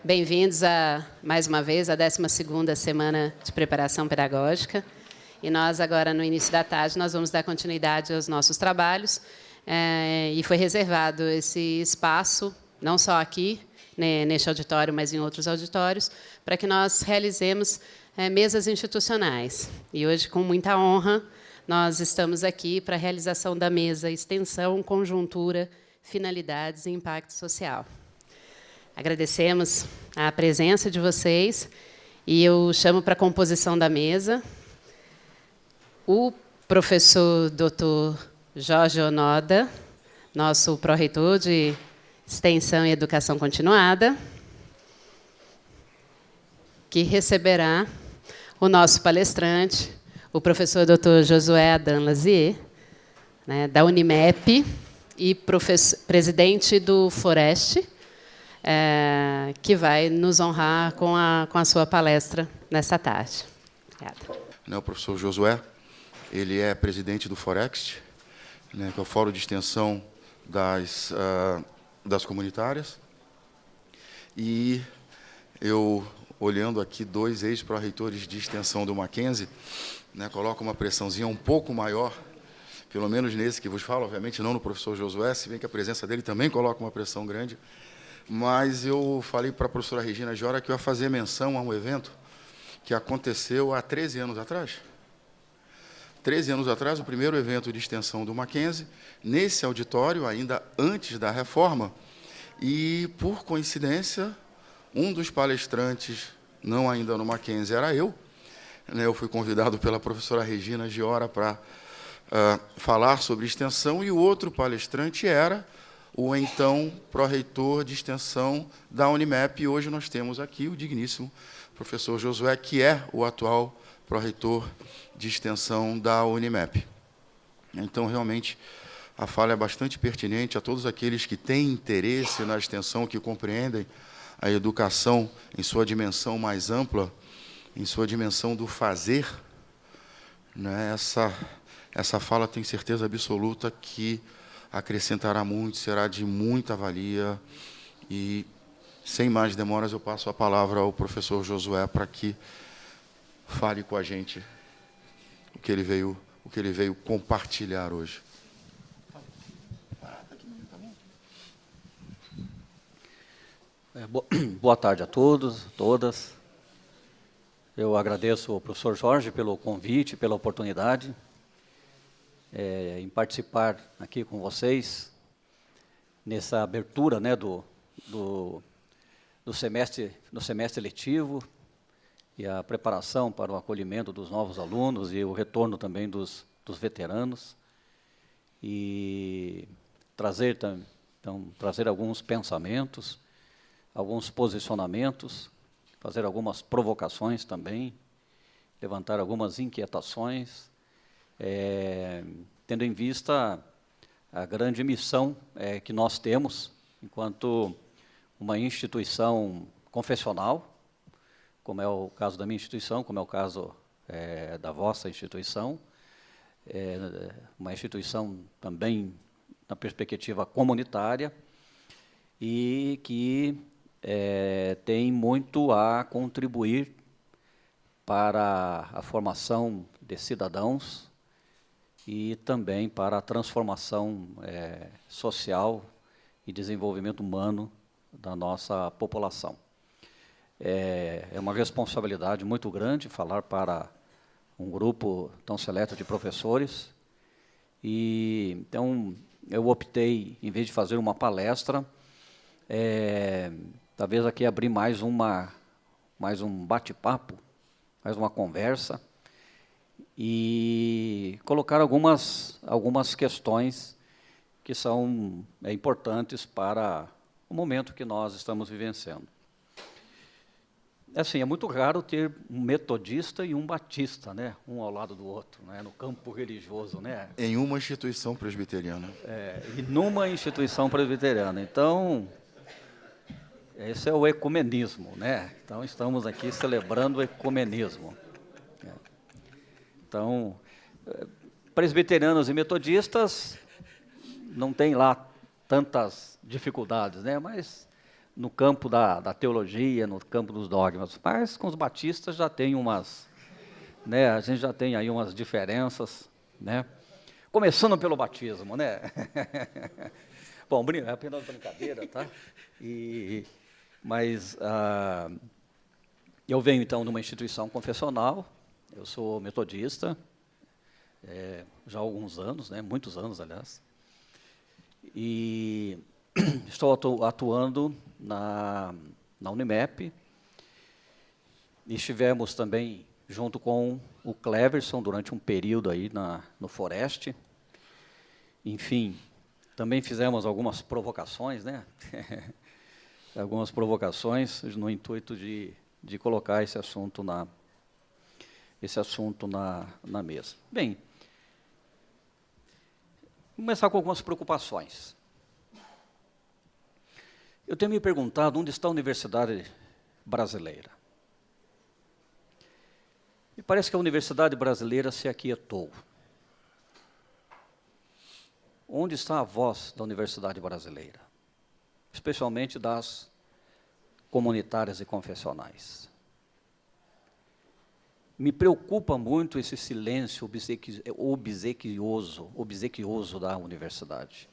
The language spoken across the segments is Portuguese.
Bem-vindos mais uma vez, à 12ª Semana de Preparação Pedagógica. E nós, agora, no início da tarde, nós vamos dar continuidade aos nossos trabalhos. E foi reservado esse espaço, não só aqui, neste auditório, mas em outros auditórios, para que nós realizemos mesas institucionais. E hoje, com muita honra, nós estamos aqui para a realização da mesa Extensão, Conjuntura, Finalidades e Impacto Social. Agradecemos a presença de vocês e eu chamo para a composição da mesa o professor Dr. Jorge Onoda, nosso pró-reitor de Extensão e Educação Continuada, que receberá o nosso palestrante, o professor Dr. Josué Adam Lazier, da Unimep e presidente do Foreste, que vai nos honrar com a sua palestra nesta tarde. Obrigada. O professor Josué, ele é presidente do Forext, que é o Fórum de Extensão das Comunitárias. E eu, olhando aqui dois ex-pró-reitores de extensão do Mackenzie, coloco uma pressãozinha um pouco maior, pelo menos nesse que vos falo, obviamente não no professor Josué, se bem que a presença dele também coloca uma pressão grande. Mas eu falei para a professora Regina Jora que eu ia fazer menção a um evento que aconteceu há 13 anos atrás. 13 anos atrás, o primeiro evento de extensão do Mackenzie, nesse auditório, ainda antes da reforma, e, por coincidência, um dos palestrantes, não ainda no Mackenzie, era eu. Eu fui convidado pela professora Regina Giora para falar sobre extensão, e o outro palestrante era o então pró-reitor de extensão da Unimep, e hoje nós temos aqui o digníssimo professor Josué, que é o atual pró-reitor de extensão da Unimep. Então, realmente, a fala é bastante pertinente a todos aqueles que têm interesse na extensão, que compreendem a educação em sua dimensão mais ampla, em sua dimensão do fazer. Essa fala, tenho certeza absoluta que acrescentará muito, será de muita valia. E, sem mais demoras, eu passo a palavra ao professor Josué para que fale com a gente o que ele veio compartilhar hoje. Boa tarde a todos, todas. Eu agradeço ao professor Jorge pelo convite, pela oportunidade em participar aqui com vocês nessa abertura do semestre letivo e a preparação para o acolhimento dos novos alunos e o retorno também dos veteranos, e trazer alguns pensamentos, alguns posicionamentos, fazer algumas provocações também, levantar algumas inquietações, tendo em vista a grande missão que nós temos enquanto uma instituição confessional, como é o caso da minha instituição, como é o caso da vossa instituição, uma instituição também na perspectiva comunitária, e que tem muito a contribuir para a formação de cidadãos e também para a transformação social e desenvolvimento humano da nossa população. É uma responsabilidade muito grande falar para um grupo tão seleto de professores, e então eu optei, em vez de fazer uma palestra, talvez aqui abrir mais um bate-papo, mais uma conversa, e colocar algumas questões que são importantes para o momento que nós estamos vivenciando. É muito raro ter um metodista e um batista, um ao lado do outro, no campo religioso. Em uma instituição presbiteriana. E numa instituição presbiteriana. Então, esse é o ecumenismo. Então, estamos aqui celebrando o ecumenismo. Então, presbiterianos e metodistas não tem lá tantas dificuldades, mas no campo da teologia, no campo dos dogmas, mas com os batistas já tem umas, né, a gente já tem aí umas diferenças, né? Começando pelo batismo, né? Bom, é apenas brincadeira, tá? Mas eu venho, então, de uma instituição confessional, eu sou metodista, já há alguns anos, né, muitos anos, aliás, e estou atuando na Unimep, e estivemos também junto com o Cleverson durante um período aí no Foreste. Enfim, também fizemos algumas provocações, né? Algumas provocações no intuito de colocar esse assunto na mesa. Bem, vou começar com algumas preocupações. Eu tenho me perguntado onde está a universidade brasileira. E parece que a universidade brasileira se aquietou. Onde está a voz da universidade brasileira? Especialmente das comunitárias e confessionais. Me preocupa muito esse silêncio obsequioso da universidade.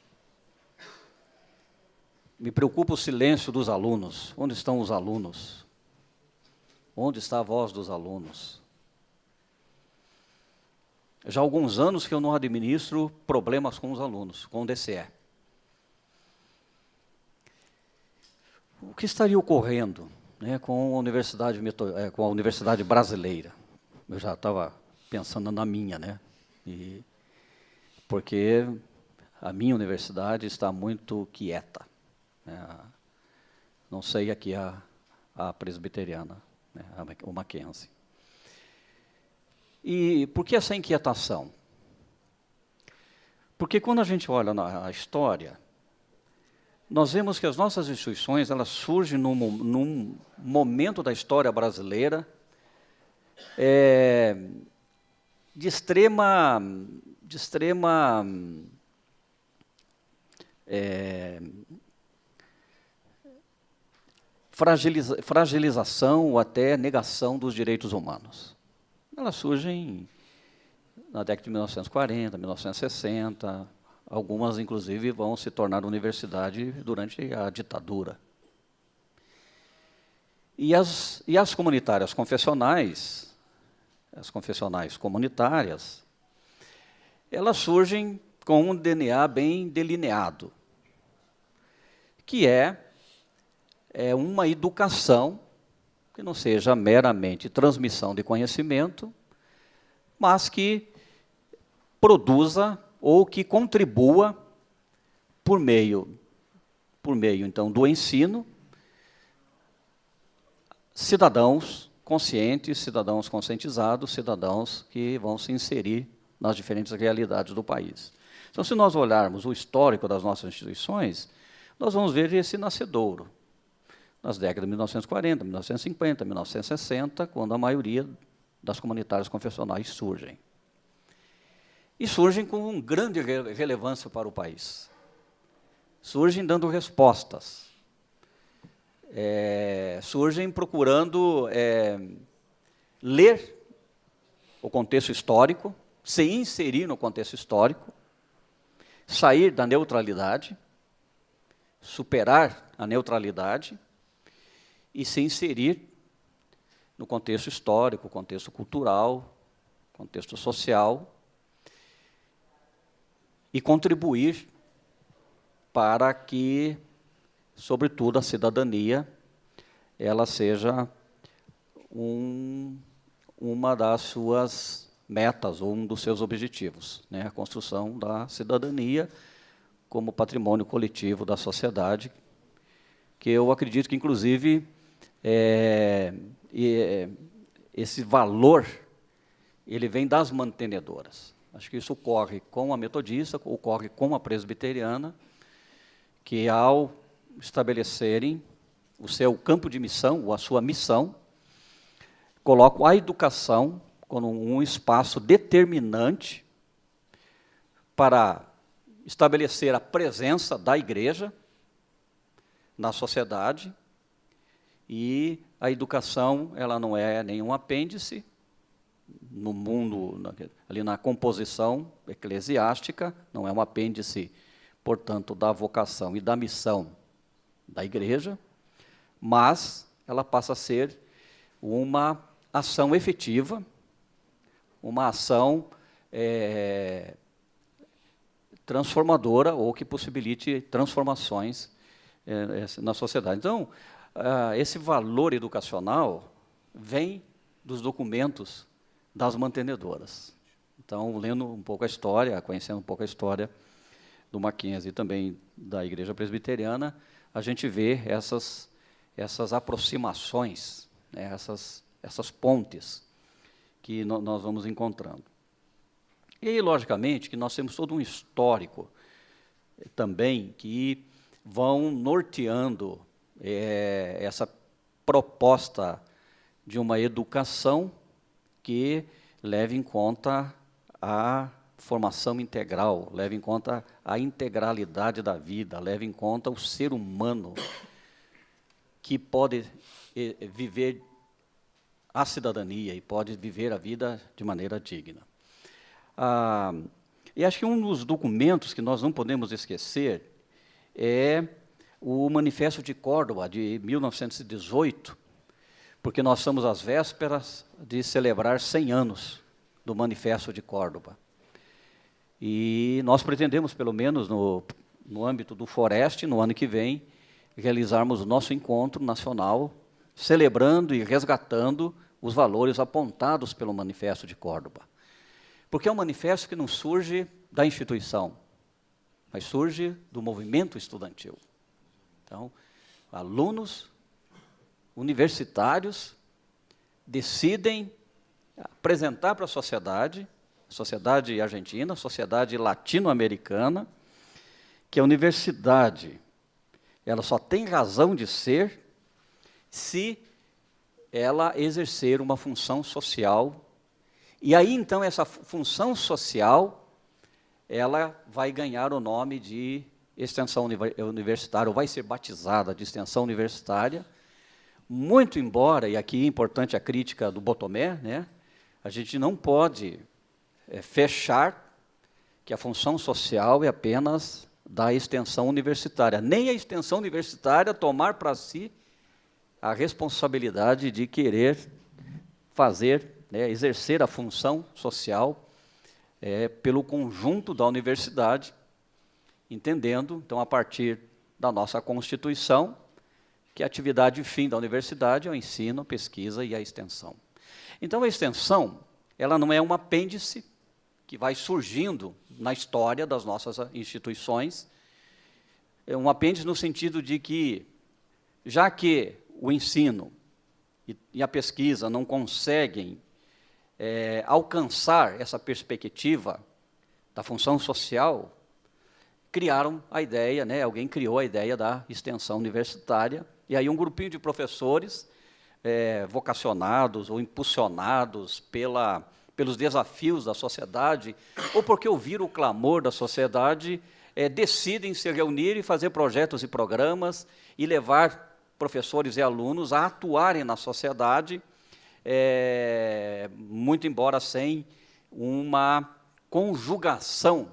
Me preocupa o silêncio dos alunos. Onde estão os alunos? Onde está a voz dos alunos? Já há alguns anos que eu não administro problemas com os alunos, com o DCE. O que estaria ocorrendo, né, com a universidade brasileira? Eu já estava pensando na minha, né? Porque a minha universidade está muito quieta, né? Não sei aqui a presbiteriana, né, o Mackenzie. E por que essa inquietação? Porque quando a gente olha na história, nós vemos que as nossas instituições elas surgem num momento da história brasileira de extrema fragilização ou até negação dos direitos humanos. Elas surgem na década de 1940, 1960, algumas, inclusive, vão se tornar universidade durante a ditadura. E as comunitárias confessionais, as confessionais comunitárias, elas surgem com um DNA bem delineado, que é uma educação que não seja meramente transmissão de conhecimento, mas que produza ou que contribua por meio então do ensino, cidadãos conscientes, cidadãos conscientizados, cidadãos que vão se inserir nas diferentes realidades do país. Então, se nós olharmos o histórico das nossas instituições, nós vamos ver esse nascedouro nas décadas de 1940, 1950, 1960, quando a maioria das comunitárias confessionais surgem. E surgem com grande relevância para o país. Surgem dando respostas. Surgem procurando ler o contexto histórico, se inserir no contexto histórico, sair da neutralidade, superar a neutralidade, e se inserir no contexto histórico, contexto cultural, contexto social, e contribuir para que, sobretudo, a cidadania ela seja uma das suas metas, ou um dos seus objetivos, né? A construção da cidadania como patrimônio coletivo da sociedade, que eu acredito que, inclusive, esse valor ele vem das mantenedoras. Acho que isso ocorre com a metodista, ocorre com a presbiteriana, que ao estabelecerem o seu campo de missão, ou a sua missão, colocam a educação como um espaço determinante para estabelecer a presença da igreja, na sociedade, e a educação ela não é nenhum apêndice no mundo, ali na composição eclesiástica, não é um apêndice, portanto, da vocação e da missão da igreja, mas ela passa a ser uma ação efetiva, uma ação transformadora ou que possibilite transformações na sociedade. Então, esse valor educacional vem dos documentos das mantenedoras. Então, lendo um pouco a história, conhecendo um pouco a história do Mackenzie e também da Igreja Presbiteriana, a gente vê essas aproximações, né, essas pontes que nós vamos encontrando. E aí, logicamente, que nós temos todo um histórico também que vão norteando essa proposta de uma educação que leve em conta a formação integral, leve em conta a integralidade da vida, leve em conta o ser humano que pode viver a cidadania e pode viver a vida de maneira digna. E acho que um dos documentos que nós não podemos esquecer é o Manifesto de Córdoba, de 1918, porque nós estamos às vésperas de celebrar 100 anos do Manifesto de Córdoba. E nós pretendemos, pelo menos no âmbito do Foreste, no ano que vem, realizarmos o nosso encontro nacional, celebrando e resgatando os valores apontados pelo Manifesto de Córdoba. Porque é um manifesto que não surge da instituição, mas surge do movimento estudantil. Então, alunos universitários decidem apresentar para a sociedade argentina, a sociedade latino-americana, que a universidade ela só tem razão de ser se ela exercer uma função social. E aí, então, essa função social, ela vai ganhar o nome de extensão universitária, ou vai ser batizada de extensão universitária, muito embora, e aqui é importante a crítica do Botomé, né, a gente não pode fechar que a função social é apenas da extensão universitária. Nem a extensão universitária tomar para si a responsabilidade de querer fazer, exercer a função social pelo conjunto da universidade, entendendo, então, a partir da nossa Constituição, que a atividade fim da universidade é o ensino, a pesquisa e a extensão. Então, a extensão, ela não é um apêndice que vai surgindo na história das nossas instituições, é um apêndice no sentido de que, já que o ensino e a pesquisa não conseguem alcançar essa perspectiva da função social, criaram a ideia, alguém criou a ideia da extensão universitária, e aí um grupinho de professores vocacionados ou impulsionados pelos desafios da sociedade, ou porque ouviram o clamor da sociedade, decidem se reunir e fazer projetos e programas e levar professores e alunos a atuarem na sociedade, muito embora sem uma conjugação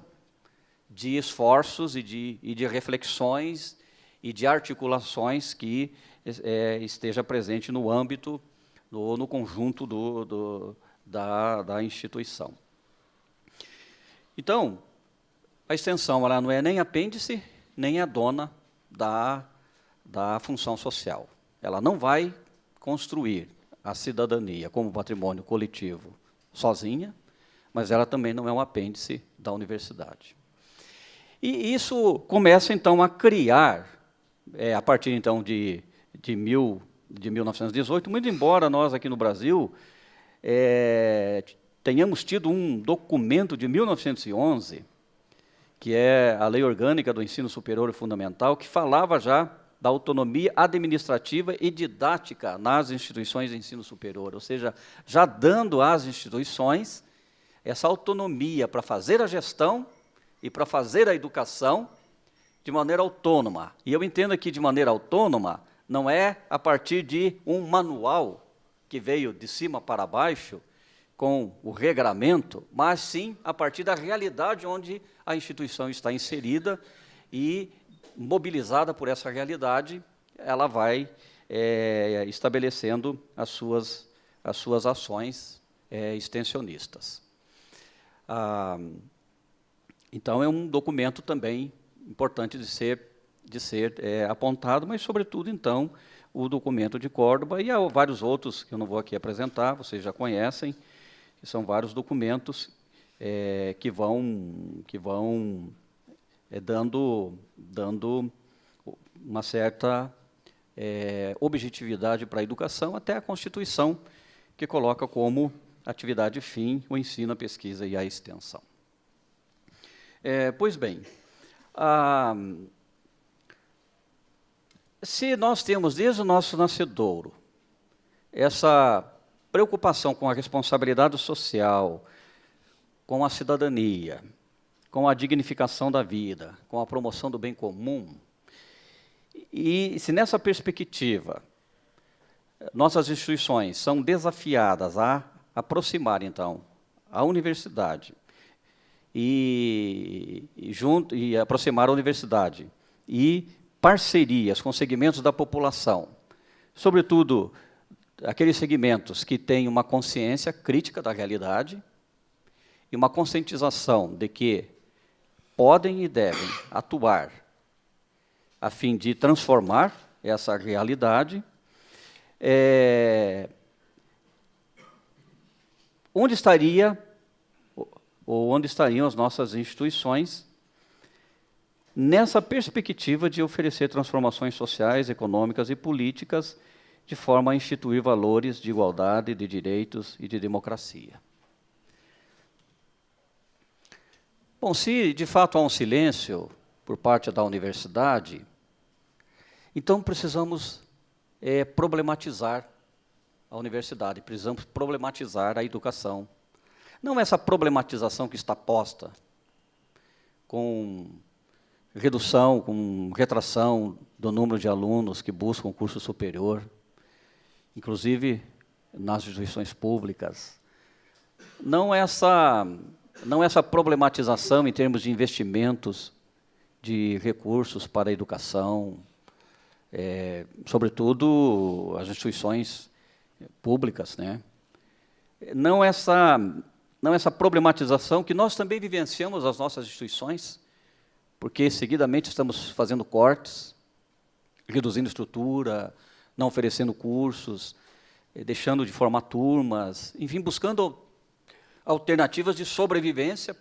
de esforços e de reflexões e de articulações que esteja presente no âmbito, no conjunto da instituição. Então, a extensão ela não é nem apêndice, nem a dona da função social. Ela não vai construir a cidadania como patrimônio coletivo sozinha, mas ela também não é um apêndice da universidade. E isso começa, então, a criar, a partir, então, de 1918, muito embora nós, aqui no Brasil, tenhamos tido um documento de 1911, que é a Lei Orgânica do Ensino Superior e Fundamental, que falava já da autonomia administrativa e didática nas instituições de ensino superior, ou seja, já dando às instituições essa autonomia para fazer a gestão e para fazer a educação de maneira autônoma. E eu entendo aqui de maneira autônoma, não é a partir de um manual que veio de cima para baixo, com o regramento, mas sim a partir da realidade onde a instituição está inserida e, mobilizada por essa realidade, ela vai estabelecendo as suas ações extensionistas. Então, é um documento também importante de ser apontado, mas, sobretudo, então, o documento de Córdoba, e há vários outros que eu não vou aqui apresentar, vocês já conhecem, que são vários documentos que vão dando uma certa objetividade para a educação, até a Constituição, que coloca como atividade fim o ensino, a pesquisa e a extensão. Pois bem, se nós temos desde o nosso nascedouro essa preocupação com a responsabilidade social, com a cidadania, com a dignificação da vida, com a promoção do bem comum, e se nessa perspectiva nossas instituições são desafiadas a aproximar, então, a universidade e aproximar a universidade e parcerias com segmentos da população, sobretudo aqueles segmentos que têm uma consciência crítica da realidade e uma conscientização de que podem e devem atuar a fim de transformar essa realidade, onde estariam as nossas instituições nessa perspectiva de oferecer transformações sociais, econômicas e políticas de forma a instituir valores de igualdade, de direitos e de democracia. Bom, se de fato há um silêncio por parte da universidade, então precisamos problematizar a universidade, precisamos problematizar a educação. Não essa problematização que está posta com redução, com retração do número de alunos que buscam o curso superior, inclusive nas instituições públicas. Não essa problematização em termos de investimentos, de recursos para a educação, sobretudo as instituições públicas, né? Não essa problematização que nós também vivenciamos nas nossas instituições, porque seguidamente estamos fazendo cortes, reduzindo estrutura, não oferecendo cursos, deixando de formar turmas, enfim, buscando alternativas de sobrevivência,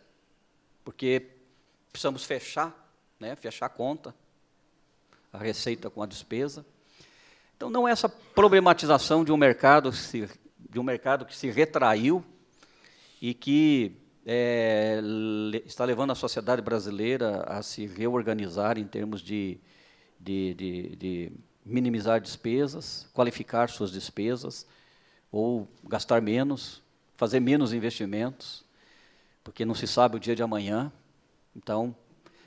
porque precisamos fechar a conta, a receita com a despesa. Então, não é essa problematização de um mercado que se retraiu e que está levando a sociedade brasileira a se reorganizar em termos de minimizar despesas, qualificar suas despesas, ou gastar menos, fazer menos investimentos, porque não se sabe o dia de amanhã. Então,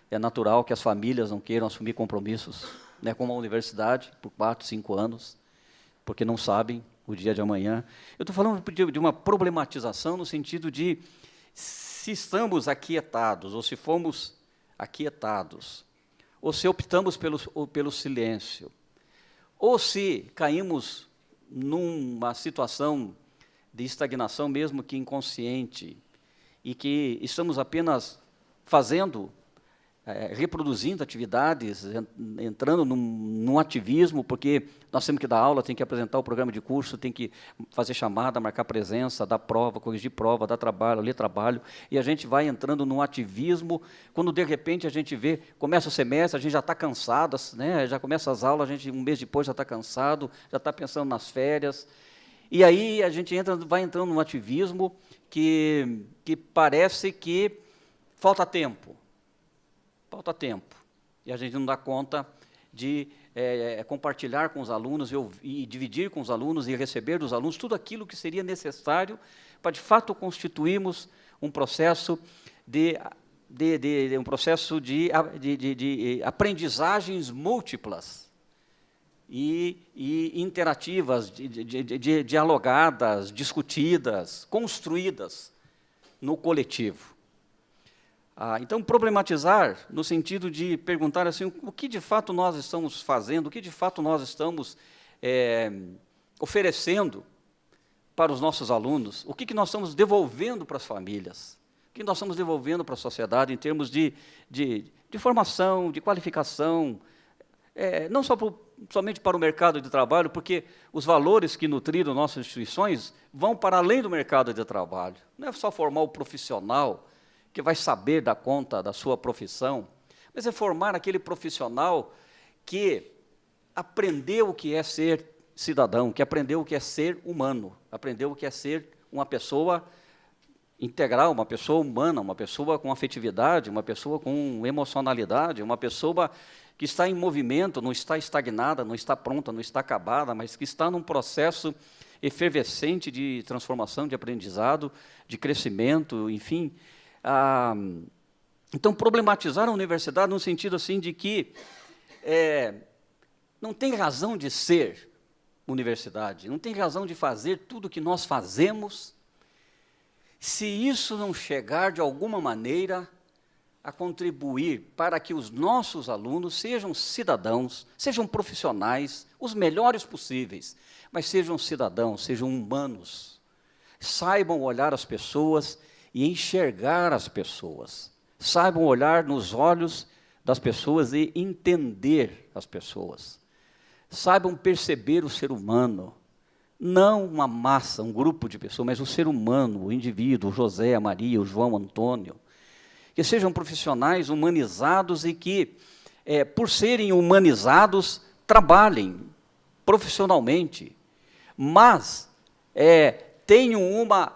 é natural que as famílias não queiram assumir compromissos, com a universidade por 4, 5 anos, porque não sabem o dia de amanhã. Eu estou falando de uma problematização no sentido de se estamos aquietados, ou se fomos aquietados, ou se optamos pelo silêncio, ou se caímos numa situação de estagnação, mesmo que inconsciente, e que estamos apenas fazendo, reproduzindo atividades, entrando num ativismo, porque nós temos que dar aula, tem que apresentar o programa de curso, tem que fazer chamada, marcar presença, dar prova, corrigir prova, dar trabalho, ler trabalho, e a gente vai entrando num ativismo, quando de repente a gente vê, começa o semestre, a gente já está cansado, já começa as aulas, a gente um mês depois já está cansado, já está pensando nas férias, e aí a gente vai entrando num ativismo que parece que falta tempo, e a gente não dá conta de compartilhar com os alunos e dividir com os alunos e receber dos alunos tudo aquilo que seria necessário para, de fato, constituirmos um processo de um processo de aprendizagens múltiplas e interativas, dialogadas, discutidas, construídas no coletivo. Então, problematizar no sentido de perguntar assim, o que de fato nós estamos fazendo, o que de fato nós estamos oferecendo para os nossos alunos, o que nós estamos devolvendo para as famílias, o que nós estamos devolvendo para a sociedade em termos de formação, de qualificação, não somente para o mercado de trabalho, porque os valores que nutriram nossas instituições vão para além do mercado de trabalho. Não é só formar o profissional que vai saber dar conta da sua profissão, mas é formar aquele profissional que aprendeu o que é ser cidadão, que aprendeu o que é ser humano, aprendeu o que é ser uma pessoa integral, uma pessoa humana, uma pessoa com afetividade, uma pessoa com emocionalidade, uma pessoa que está em movimento, não está estagnada, não está pronta, não está acabada, mas que está num processo efervescente de transformação, de aprendizado, de crescimento, enfim. Então, problematizar a universidade no sentido assim de que não tem razão de ser universidade, não tem razão de fazer tudo o que nós fazemos, se isso não chegar de alguma maneira a contribuir para que os nossos alunos sejam cidadãos, sejam profissionais, os melhores possíveis, mas sejam cidadãos, sejam humanos, saibam olhar as pessoas e enxergar as pessoas, saibam olhar nos olhos das pessoas e entender as pessoas, saibam perceber o ser humano, não uma massa, um grupo de pessoas, mas o ser humano, o indivíduo, o José, a Maria, o João, o Antônio, que sejam profissionais humanizados e que, por serem humanizados, trabalhem profissionalmente, mas tenham uma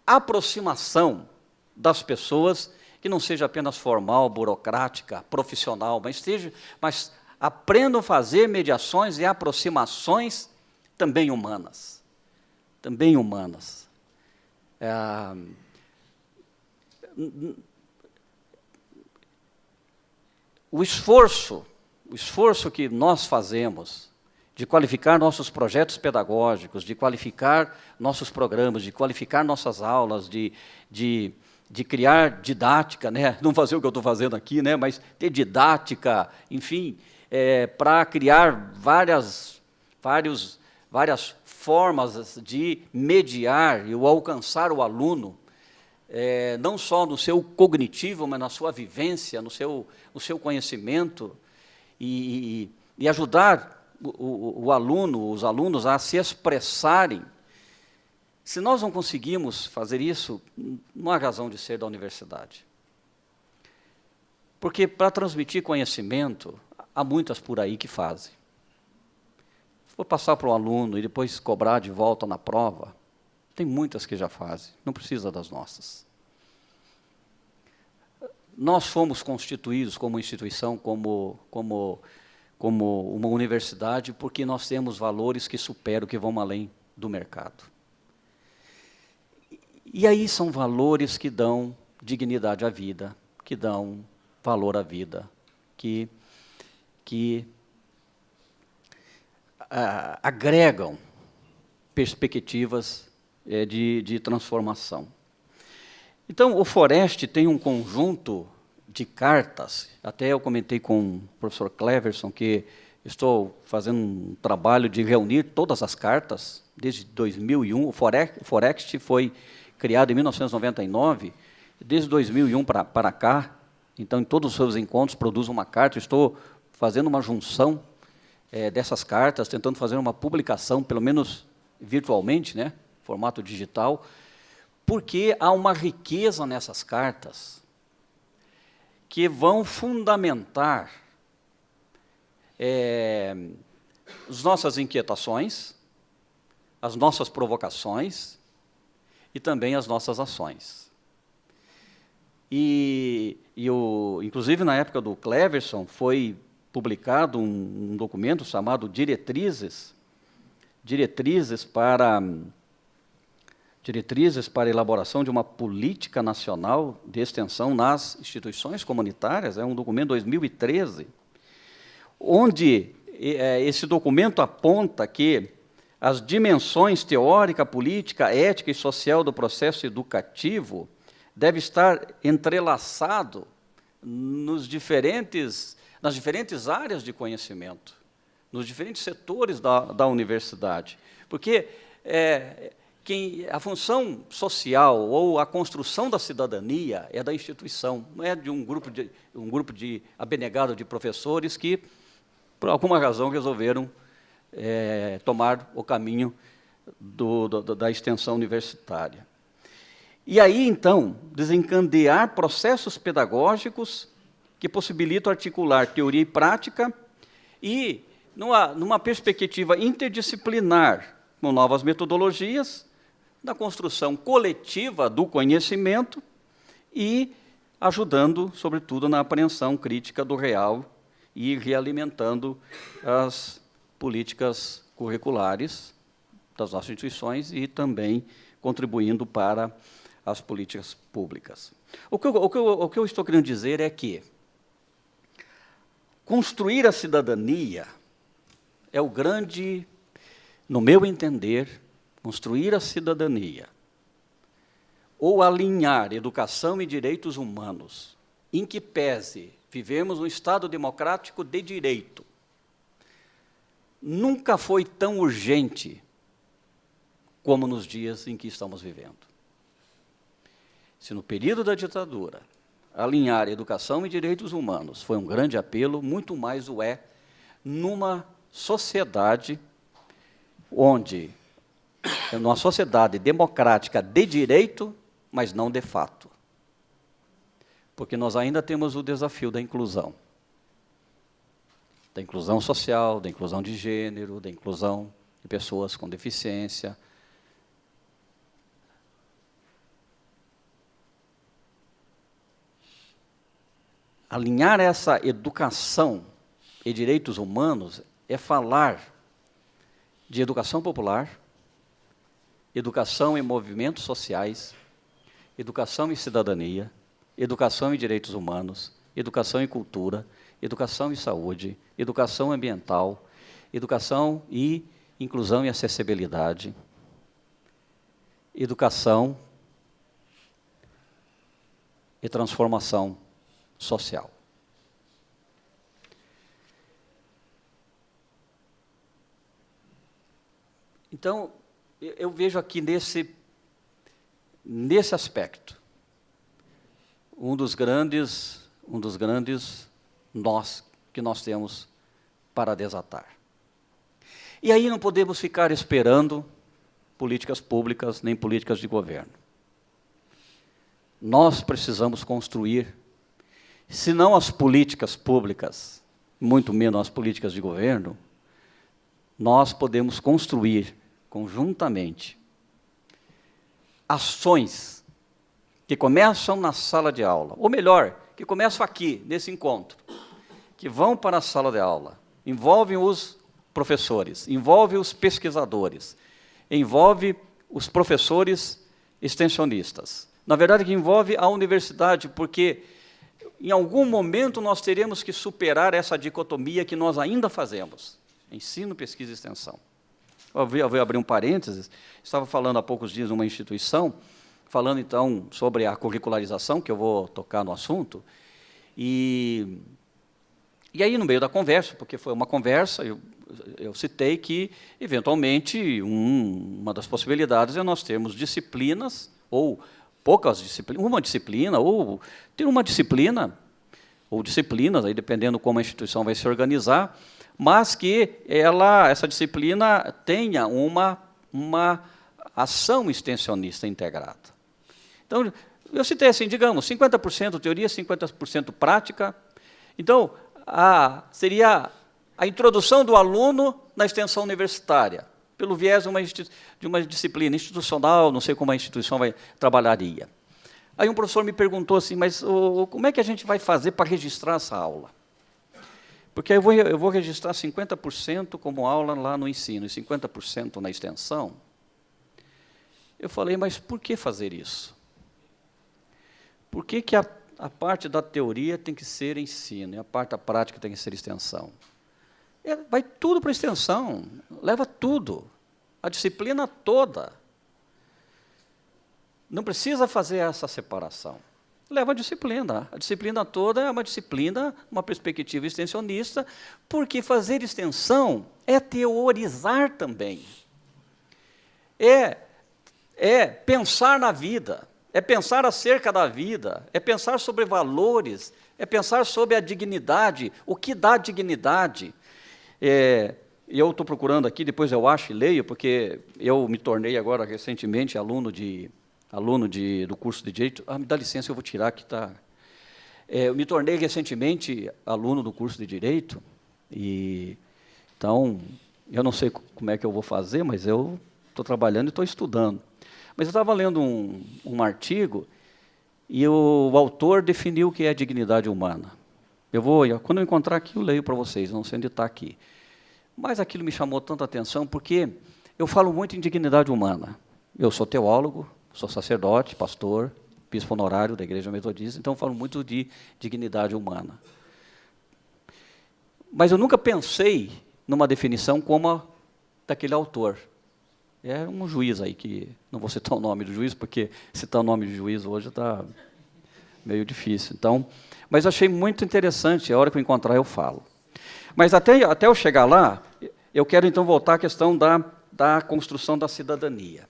aproximação das pessoas que não seja apenas formal, burocrática, profissional, mas aprendam a fazer mediações e aproximações também humanas. Também humanas. O esforço que nós fazemos de qualificar nossos projetos pedagógicos, de qualificar nossos programas, de qualificar nossas aulas, de criar didática, né? Não fazer o que eu estou fazendo aqui, né? Mas ter didática, enfim, para criar várias formas de mediar e alcançar o aluno, não só no seu cognitivo, mas na sua vivência, no seu conhecimento, e ajudar os alunos a se expressarem. Se nós não conseguimos fazer isso, não há razão de ser da universidade. Porque para transmitir conhecimento, há muitas por aí que fazem. Se for passar para o aluno e depois cobrar de volta na prova, tem muitas que já fazem, não precisa das nossas. Nós fomos constituídos como instituição, como uma universidade, porque nós temos valores que superam, que vão além do mercado. E aí são valores que dão dignidade à vida, que dão valor à vida, que agregam perspectivas de transformação. Então, o Forest tem um conjunto de cartas, até eu comentei com o professor Cleverson que estou fazendo um trabalho de reunir todas as cartas, desde 2001, o Forest foi criado em 1999, desde 2001 para cá, então em todos os seus encontros produz uma carta, estou fazendo uma junção dessas cartas, tentando fazer uma publicação, pelo menos virtualmente, né, formato digital, porque há uma riqueza nessas cartas que vão fundamentar as nossas inquietações, as nossas provocações e também as nossas ações. Inclusive, na época do Cleverson, foi publicado um documento chamado Diretrizes diretrizes para a elaboração de uma política nacional de extensão nas instituições comunitárias, é um documento de 2013, onde esse documento aponta que as dimensões teórica, política, ética e social do processo educativo deve estar entrelaçado nas diferentes áreas de conhecimento, nos diferentes setores da universidade. Porque a função social ou a construção da cidadania é da instituição, não é de um grupo de abnegado de professores que, por alguma razão, resolveram tomar o caminho da extensão universitária. E aí, então, desencadear processos pedagógicos que possibilitam articular teoria e prática e, numa perspectiva interdisciplinar, com novas metodologias, na construção coletiva do conhecimento e ajudando, sobretudo, na apreensão crítica do real e realimentando as políticas curriculares das nossas instituições e também contribuindo para as políticas públicas. O que eu estou querendo dizer é que construir a cidadania é o grande, no meu entender, construir a cidadania ou alinhar educação e direitos humanos, em que pese vivemos um Estado democrático de direito, nunca foi tão urgente como nos dias em que estamos vivendo. Se no período da ditadura alinhar educação e direitos humanos foi um grande apelo, muito mais o é numa sociedade numa sociedade democrática de direito, mas não de fato. Porque nós ainda temos o desafio da inclusão social, da inclusão de gênero, da inclusão de pessoas com deficiência. Alinhar essa educação e direitos humanos é falar de educação popular, educação em movimentos sociais, educação e cidadania, educação e direitos humanos, educação e cultura, educação e saúde, educação ambiental, educação e inclusão e acessibilidade, educação e transformação social. Então, eu vejo aqui nesse aspecto um dos grandes nós que nós temos para desatar. E aí não podemos ficar esperando políticas públicas nem políticas de governo. Nós precisamos construir, se não as políticas públicas, muito menos as políticas de governo, nós podemos construir conjuntamente ações que começam na sala de aula, ou melhor, que começam aqui, nesse encontro, que vão para a sala de aula, envolvem os professores, envolvem os pesquisadores, envolve os professores extensionistas. Na verdade, que envolve a universidade, porque em algum momento nós teremos que superar essa dicotomia que nós ainda fazemos, ensino, pesquisa e extensão. Eu vou abrir um parênteses, estava falando há poucos dias numa instituição, falando então sobre a curricularização, que eu vou tocar no assunto, e aí no meio da conversa, porque foi uma conversa, eu citei que, eventualmente, uma das possibilidades é nós termos disciplinas, ou poucas disciplinas, uma disciplina, ou ter uma disciplina, ou disciplinas, aí dependendo como a instituição vai se organizar, mas que essa disciplina tenha uma ação extensionista integrada. Então, eu citei assim, digamos, 50% teoria, 50% prática. Então, seria a introdução do aluno na extensão universitária, pelo viés de uma disciplina institucional, não sei como a instituição trabalharia. Aí um professor me perguntou assim, mas como é que a gente vai fazer para registrar essa aula? Porque eu vou registrar 50% como aula lá no ensino e 50% na extensão. Eu falei, mas por que fazer isso? Por que que a parte da teoria tem que ser ensino e a parte da prática tem que ser extensão? Vai tudo para a extensão, leva tudo, a disciplina toda. Não precisa fazer essa separação. Leva a disciplina toda é uma disciplina, uma perspectiva extensionista, porque fazer extensão é teorizar também. É pensar na vida, é pensar acerca da vida, é pensar sobre valores, é pensar sobre a dignidade, o que dá dignidade. Eu estou procurando aqui, depois eu acho e leio, porque eu me tornei agora recentemente aluno do curso de Direito. Me dá licença, eu vou tirar que está... eu me tornei recentemente aluno do curso de Direito, então, eu não sei como é que eu vou fazer, mas eu estou trabalhando e estou estudando. Mas eu estava lendo um artigo e o autor definiu o que é dignidade humana. Quando eu encontrar aqui, eu leio para vocês, não sei onde está aqui. Mas aquilo me chamou tanta atenção, porque eu falo muito em dignidade humana. Eu sou teólogo, sou sacerdote, pastor, bispo honorário da Igreja Metodista, então eu falo muito de dignidade humana. Mas eu nunca pensei numa definição como a daquele autor. É um juiz aí, que não vou citar o nome do juiz, porque citar o nome do juiz hoje está meio difícil. Então, mas eu achei muito interessante, a hora que eu encontrar eu falo. Mas até eu chegar lá, eu quero então voltar à questão da construção da cidadania.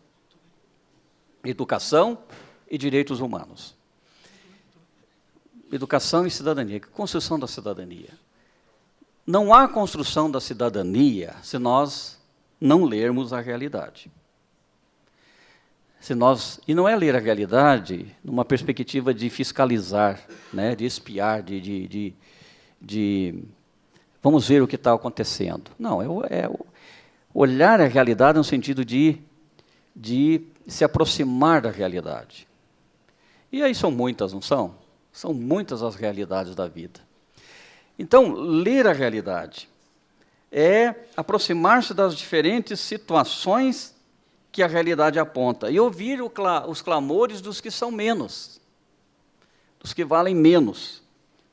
Educação e direitos humanos. Educação e cidadania. Construção da cidadania. Não há construção da cidadania se nós não lermos a realidade. E não é ler a realidade numa perspectiva de fiscalizar, né, de espiar, de vamos ver o que está acontecendo. Não, é olhar a realidade no sentido de se aproximar da realidade. E aí são muitas, não são? São muitas as realidades da vida. Então, ler a realidade é aproximar-se das diferentes situações que a realidade aponta e ouvir os clamores dos que são menos, dos que valem menos,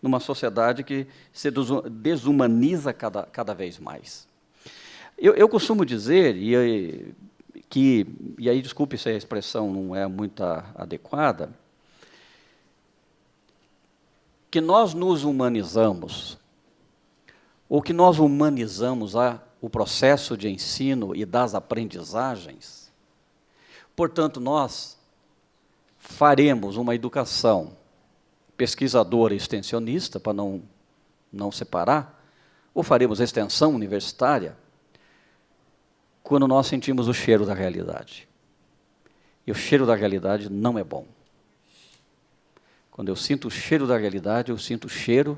numa sociedade que se desumaniza cada vez mais. Eu costumo dizer, e aí desculpe se a expressão não é muito adequada, que nós nos humanizamos, ou que nós humanizamos o processo de ensino e das aprendizagens, portanto, nós faremos uma educação pesquisadora e extensionista, para não separar, ou faremos extensão universitária, quando nós sentimos o cheiro da realidade. E o cheiro da realidade não é bom. Quando eu sinto o cheiro da realidade, eu sinto o cheiro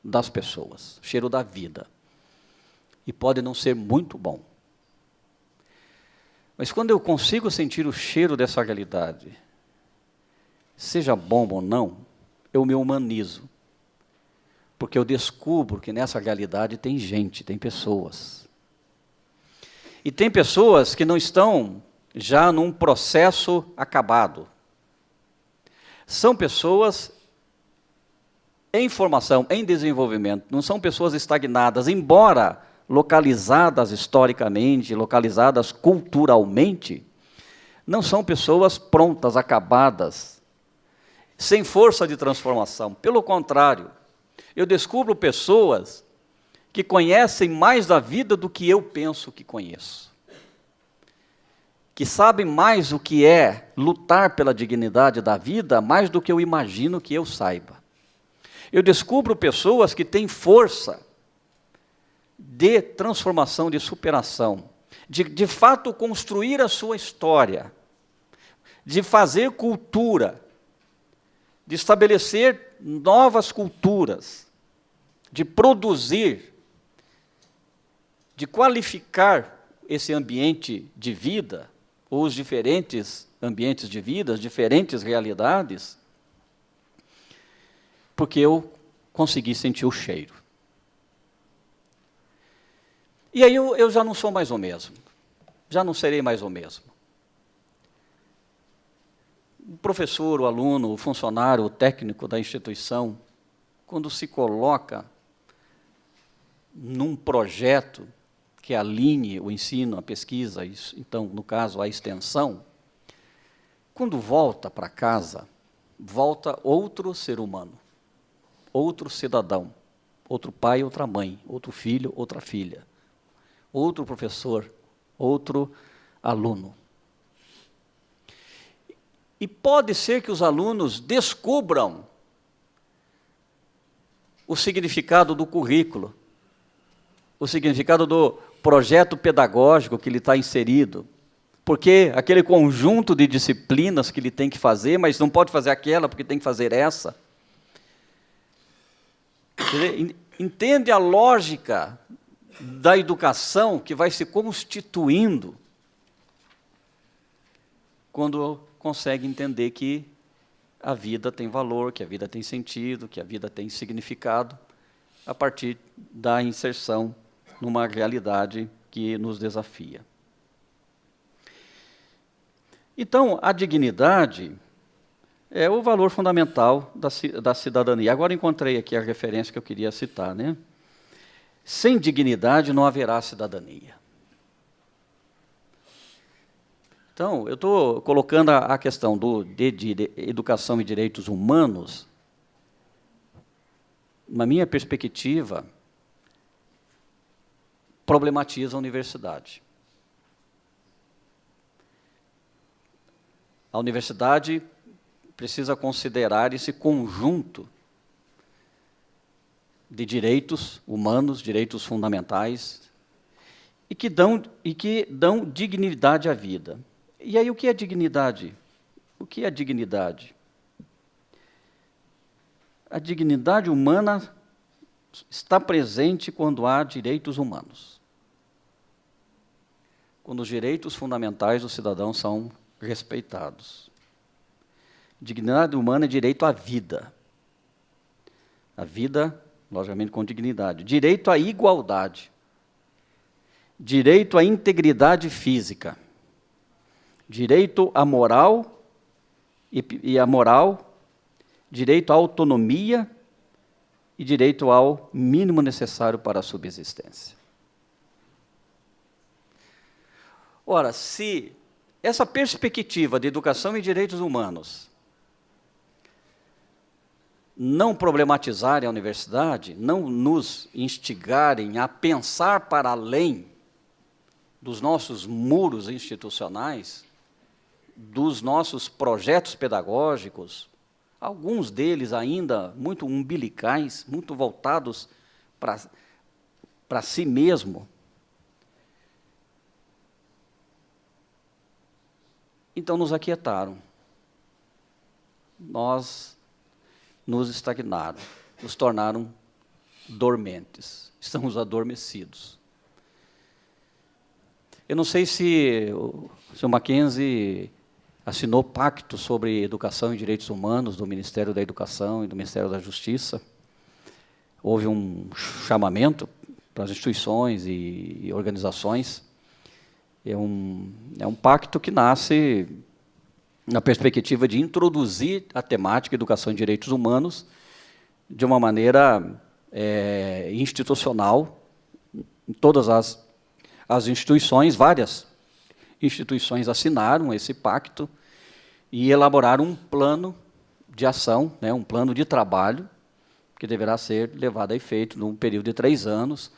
das pessoas, o cheiro da vida. E pode não ser muito bom. Mas quando eu consigo sentir o cheiro dessa realidade, seja bom ou não, eu me humanizo. Porque eu descubro que nessa realidade tem gente, tem pessoas. E tem pessoas que não estão já num processo acabado. São pessoas em formação, em desenvolvimento, não são pessoas estagnadas, embora localizadas historicamente, localizadas culturalmente, não são pessoas prontas, acabadas, sem força de transformação. Pelo contrário, eu descubro pessoas que conhecem mais da vida do que eu penso que conheço. Que sabem mais o que é lutar pela dignidade da vida, mais do que eu imagino que eu saiba. Eu descubro pessoas que têm força de transformação, de superação, de fato construir a sua história, de fazer cultura, de estabelecer novas culturas, de produzir, de qualificar esse ambiente de vida, ou os diferentes ambientes de vida, as diferentes realidades, porque eu consegui sentir o cheiro. E aí eu já não sou mais o mesmo, já não serei mais o mesmo. o professor, o aluno, o funcionário, o técnico da instituição, quando se coloca num projeto que alinhe o ensino, a pesquisa, então, no caso, a extensão, quando volta para casa, volta outro ser humano, outro cidadão, outro pai, outra mãe, outro filho, outra filha, outro professor, outro aluno. E pode ser que os alunos descubram o significado do currículo, o significado do projeto pedagógico que ele está inserido, porque aquele conjunto de disciplinas que ele tem que fazer, mas não pode fazer aquela porque tem que fazer essa. Entende a lógica da educação que vai se constituindo quando consegue entender que a vida tem valor, que a vida tem sentido, que a vida tem significado, a partir da inserção numa realidade que nos desafia. Então, a dignidade é o valor fundamental da cidadania. Agora encontrei aqui a referência que eu queria citar, né? Sem dignidade não haverá cidadania. Então, eu estou colocando a questão de educação e direitos humanos, na minha perspectiva, problematiza a universidade. A universidade precisa considerar esse conjunto de direitos humanos, direitos fundamentais, e que dão dignidade à vida. E aí, o que é dignidade? O que é dignidade? A dignidade humana está presente quando há direitos humanos. Quando os direitos fundamentais do cidadão são respeitados. Dignidade humana é direito à vida. A vida, logicamente, com dignidade. Direito à igualdade. Direito à integridade física. Direito à moral e à moral. Direito à autonomia e direito ao mínimo necessário para a subsistência. Ora, se essa perspectiva de educação e direitos humanos não problematizarem a universidade, não nos instigarem a pensar para além dos nossos muros institucionais, dos nossos projetos pedagógicos, alguns deles ainda muito umbilicais, muito voltados para si mesmo. Então, nos aquietaram. Nos estagnaram, nos tornaram dormentes, estamos adormecidos. Eu não sei se o Sr. Mackenzie assinou pacto sobre educação e direitos humanos do Ministério da Educação e do Ministério da Justiça. Houve um chamamento para as instituições e organizações. É um pacto que nasce na perspectiva de introduzir a temática educação e direitos humanos de uma maneira institucional em todas as instituições. Várias instituições assinaram esse pacto e elaboraram um plano de ação, né, um plano de trabalho, que deverá ser levado a efeito num período de 3 anos,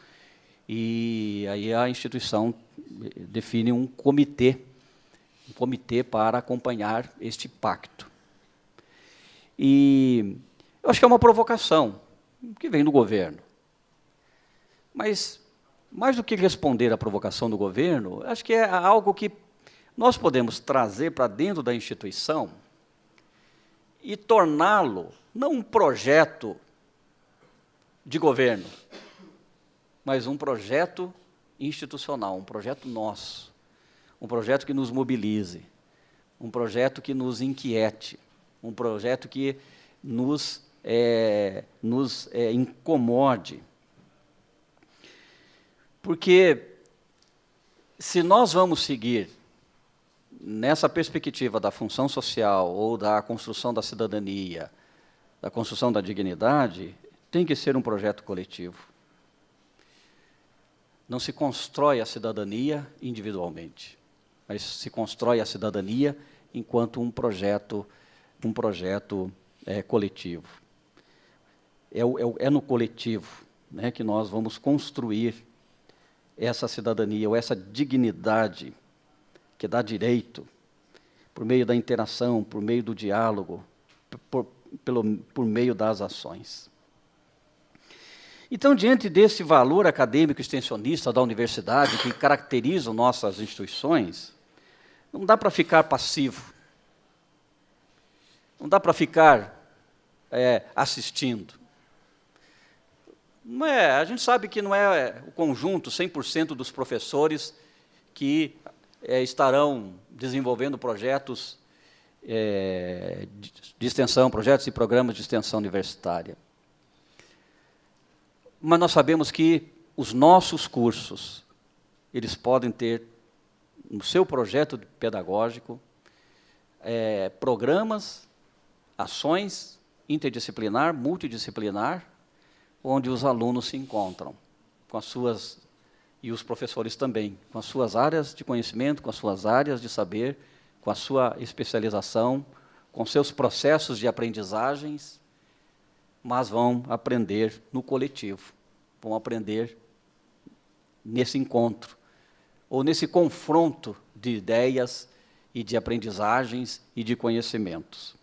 e aí a instituição define um comitê para acompanhar este pacto. E eu acho que é uma provocação que vem do governo. Mas, mais do que responder à provocação do governo, acho que é algo que nós podemos trazer para dentro da instituição e torná-lo não um projeto de governo, mas um projeto institucional, um projeto nosso, um projeto que nos mobilize, um projeto que nos inquiete, um projeto que nos incomode. Porque se nós vamos seguir nessa perspectiva da função social ou da construção da cidadania, da construção da dignidade, tem que ser um projeto coletivo. Não se constrói a cidadania individualmente, mas se constrói a cidadania enquanto um projeto coletivo. É no coletivo, né, que nós vamos construir essa cidadania, ou essa dignidade que dá direito, por meio da interação, por meio do diálogo, por meio das ações. Então, diante desse valor acadêmico extensionista da universidade, que caracteriza nossas instituições, não dá para ficar passivo, não dá para ficar assistindo. Não é, a gente sabe que não é o conjunto, 100% dos professores que estarão desenvolvendo projetos de extensão, projetos e programas de extensão universitária. Mas nós sabemos que os nossos cursos, eles podem ter, no seu projeto pedagógico, programas, ações interdisciplinar, multidisciplinar, onde os alunos se encontram, com as suas, e os professores também, com as suas áreas de conhecimento, com as suas áreas de saber, com a sua especialização, com seus processos de aprendizagens, mas vão aprender no coletivo, vão aprender nesse encontro, ou nesse confronto de ideias e de aprendizagens e de conhecimentos.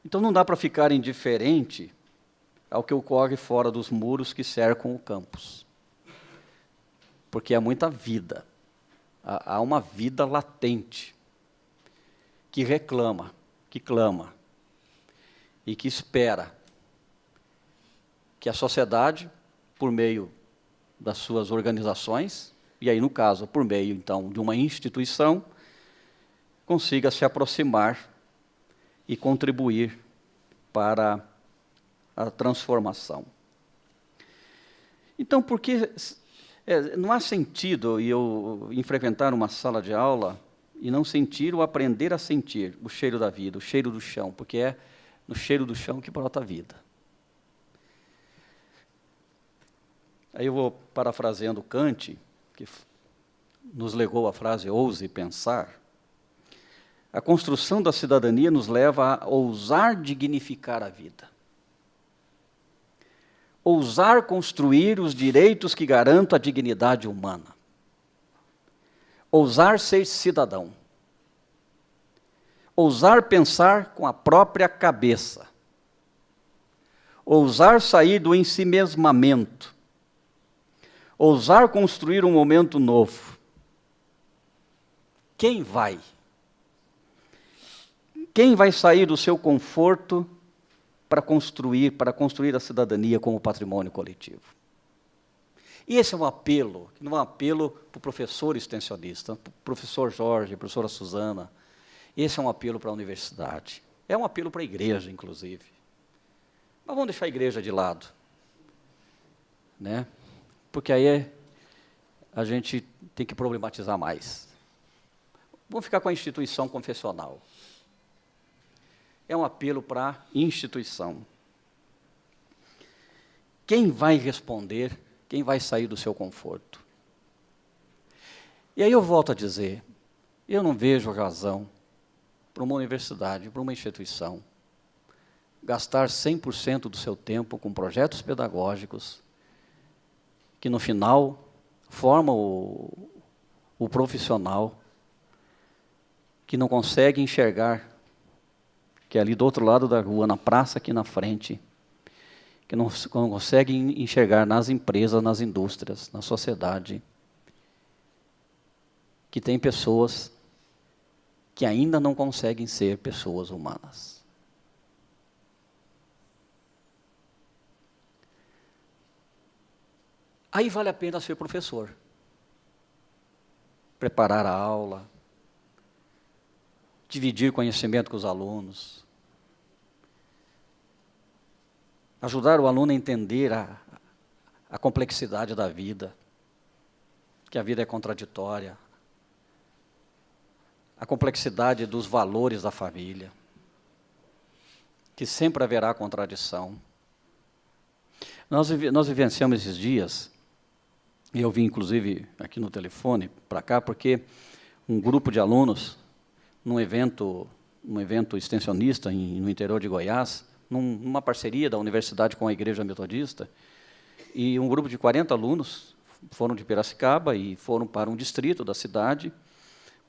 Então, não dá para ficar indiferente ao que ocorre fora dos muros que cercam o campus, porque há muita vida, há uma vida latente, que reclama, que clama, e que espera que a sociedade, por meio das suas organizações, e aí, no caso, por meio, então, de uma instituição, consiga se aproximar e contribuir para a transformação. Então, porque não há sentido eu frequentar uma sala de aula e não sentir ou aprender a sentir o cheiro da vida, o cheiro do chão, porque é no cheiro do chão que brota a vida. Aí eu vou parafraseando Kant, que nos legou a frase ouse pensar. A construção da cidadania nos leva a ousar dignificar a vida. Ousar construir os direitos que garantam a dignidade humana. Ousar ser cidadão. Ousar pensar com a própria cabeça. Ousar sair do ensimesmamento. Ousar construir um momento novo. Quem vai? Quem vai sair do seu conforto para construir a cidadania como patrimônio coletivo? E esse é um apelo, não é um apelo para o professor extensionista, para o professor Jorge, a professora Suzana. Esse é um apelo para a universidade. É um apelo para a igreja, inclusive. Mas vamos deixar a igreja de lado, né? Porque aí a gente tem que problematizar mais. Vamos ficar com a instituição confessional. É um apelo para a instituição. Quem vai responder? Quem vai sair do seu conforto? E aí eu volto a dizer, eu não vejo razão para uma universidade, para uma instituição, gastar 100% do seu tempo com projetos pedagógicos que, no final, formam o profissional que não consegue enxergar que é ali do outro lado da rua, na praça aqui na frente, que não consegue enxergar nas empresas, nas indústrias, na sociedade, que tem pessoas que ainda não conseguem ser pessoas humanas. Aí vale a pena ser professor. Preparar a aula, dividir conhecimento com os alunos, ajudar o aluno a entender a complexidade da vida, que a vida é contraditória, a complexidade dos valores da família, que sempre haverá contradição. Nós vivenciamos esses dias, e eu vim, inclusive, aqui no telefone para cá, porque um grupo de alunos, num evento extensionista no interior de Goiás, numa parceria da universidade com a Igreja Metodista, e um grupo de 40 alunos foram de Piracicaba e foram para um distrito da cidade,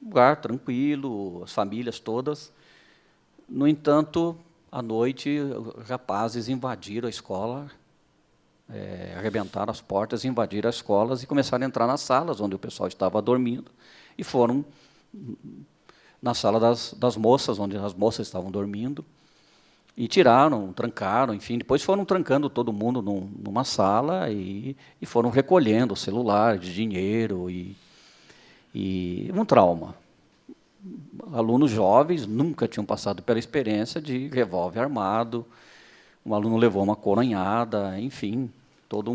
um lugar tranquilo, as famílias todas. No entanto, à noite, rapazes invadiram a escola, arrebentaram as portas, invadiram as escolas e começaram a entrar nas salas onde o pessoal estava dormindo, e foram na sala das moças, onde as moças estavam dormindo, e tiraram, trancaram, enfim, depois foram trancando todo mundo numa sala e foram recolhendo celulares, dinheiro e um trauma. Alunos jovens nunca tinham passado pela experiência de revólver armado, um aluno levou uma coronhada, enfim, todo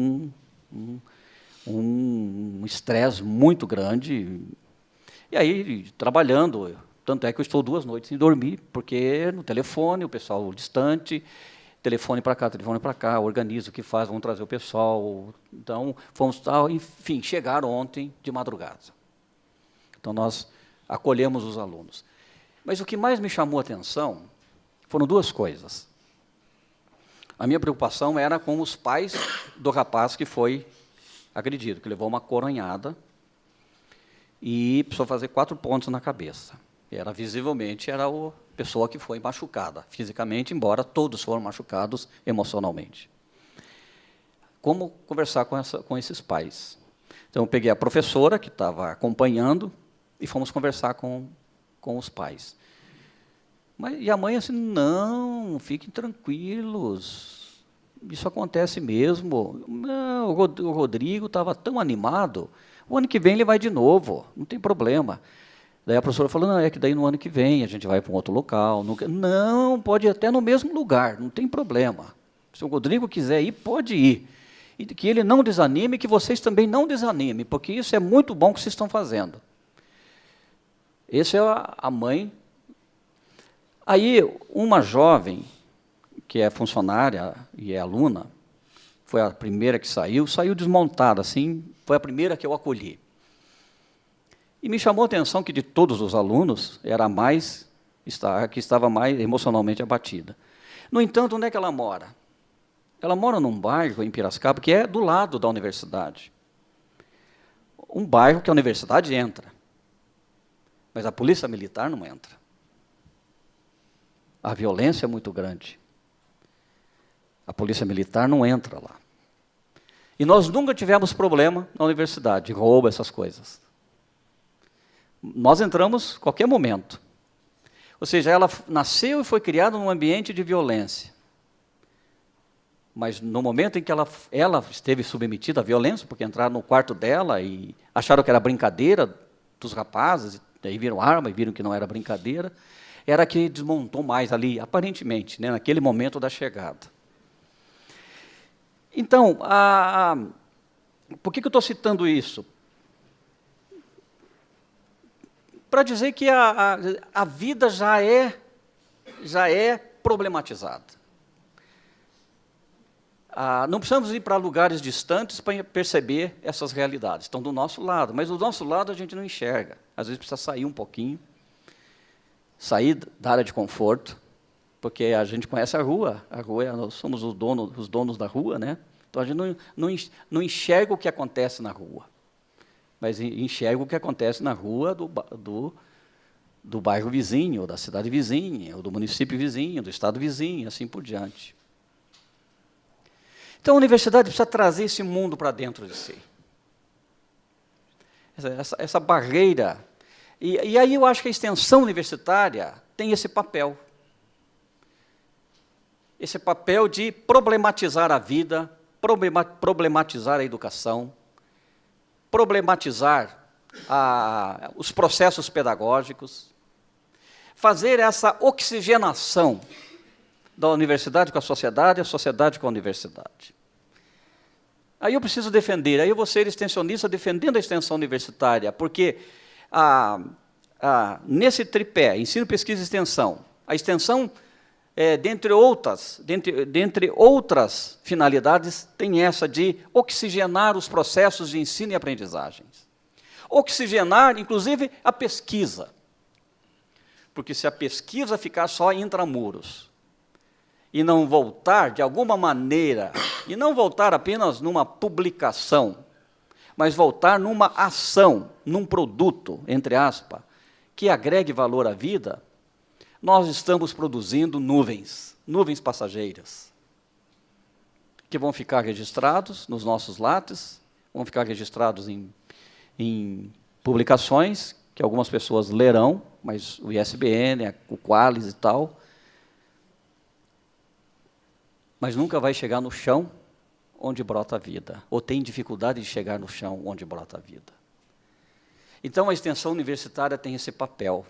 um estresse muito grande. E aí, trabalhando, tanto é que eu estou 2 noites sem dormir, porque no telefone, o pessoal distante, telefone para cá, organiza o que faz, vamos trazer o pessoal. Então, fomos, enfim, chegaram ontem de madrugada. Então, nós acolhemos os alunos. Mas o que mais me chamou a atenção foram 2 coisas. A minha preocupação era com os pais do rapaz que foi agredido, que levou uma coronhada e precisou fazer 4 pontos na cabeça. Visivelmente era a pessoa que foi machucada fisicamente, embora todos foram machucados emocionalmente. Como conversar com esses pais? Então, eu peguei a professora que estava acompanhando e fomos conversar com os pais. E a mãe assim, não, fiquem tranquilos, isso acontece mesmo. Não, o Rodrigo estava tão animado, o ano que vem ele vai de novo, não tem problema. Daí a professora falou, não, é que daí no ano que vem a gente vai para um outro local. Não, pode ir até no mesmo lugar, não tem problema. Se o Rodrigo quiser ir, pode ir. E que ele não desanime, que vocês também não desanimem, porque isso é muito bom que vocês estão fazendo. Essa é a mãe. Aí, uma jovem, que é funcionária e é aluna, foi a primeira que saiu desmontada, assim, foi a primeira que eu acolhi. E me chamou a atenção que, de todos os alunos, era a que estava mais emocionalmente abatida. No entanto, onde é que ela mora? Ela mora num bairro em Piracicaba, que é do lado da universidade. Um bairro que a universidade entra, mas a polícia militar não entra. A violência é muito grande. A polícia militar não entra lá. E nós nunca tivemos problema na universidade, roubo, essas coisas. Nós entramos a qualquer momento. Ou seja, ela nasceu e foi criada num ambiente de violência. Mas no momento em que ela esteve submetida à violência, porque entraram no quarto dela e acharam que era brincadeira dos rapazes, daí viram arma e viram que não era brincadeira, era que desmontou mais ali, aparentemente, né, naquele momento da chegada. Então, por que eu estou citando isso? Para dizer que a vida já é problematizada. Não precisamos ir para lugares distantes para perceber essas realidades. Estão do nosso lado, mas do nosso lado a gente não enxerga. Às vezes precisa sair um pouquinho, sair da área de conforto, porque a gente conhece a rua nós somos os donos da rua, né? Então a gente não enxerga o que acontece na rua, mas enxerga o que acontece na rua do bairro vizinho, ou da cidade vizinha, ou do município vizinho, do estado vizinho, assim por diante. Então a universidade precisa trazer esse mundo para dentro de si. Essa barreira. E aí eu acho que a extensão universitária tem esse papel. Esse papel de problematizar a vida, problematizar a educação, problematizar os processos pedagógicos, fazer essa oxigenação da universidade com a sociedade com a universidade. Aí eu preciso defender, aí eu vou ser extensionista defendendo a extensão universitária, porque nesse tripé, ensino, pesquisa e extensão, a extensão, dentre outras finalidades, tem essa de oxigenar os processos de ensino e aprendizagens. Oxigenar, inclusive, a pesquisa. Porque se a pesquisa ficar só intramuros, e não voltar, de alguma maneira, e não voltar apenas numa publicação, mas voltar numa ação, num produto, entre aspas, que agregue valor à vida, nós estamos produzindo nuvens passageiras, que vão ficar registrados nos nossos lates, vão ficar registrados em publicações, que algumas pessoas lerão, mas o ISBN, o Qualis e tal, mas nunca vai chegar no chão onde brota a vida, ou tem dificuldade de chegar no chão onde brota a vida. Então, a extensão universitária tem esse papel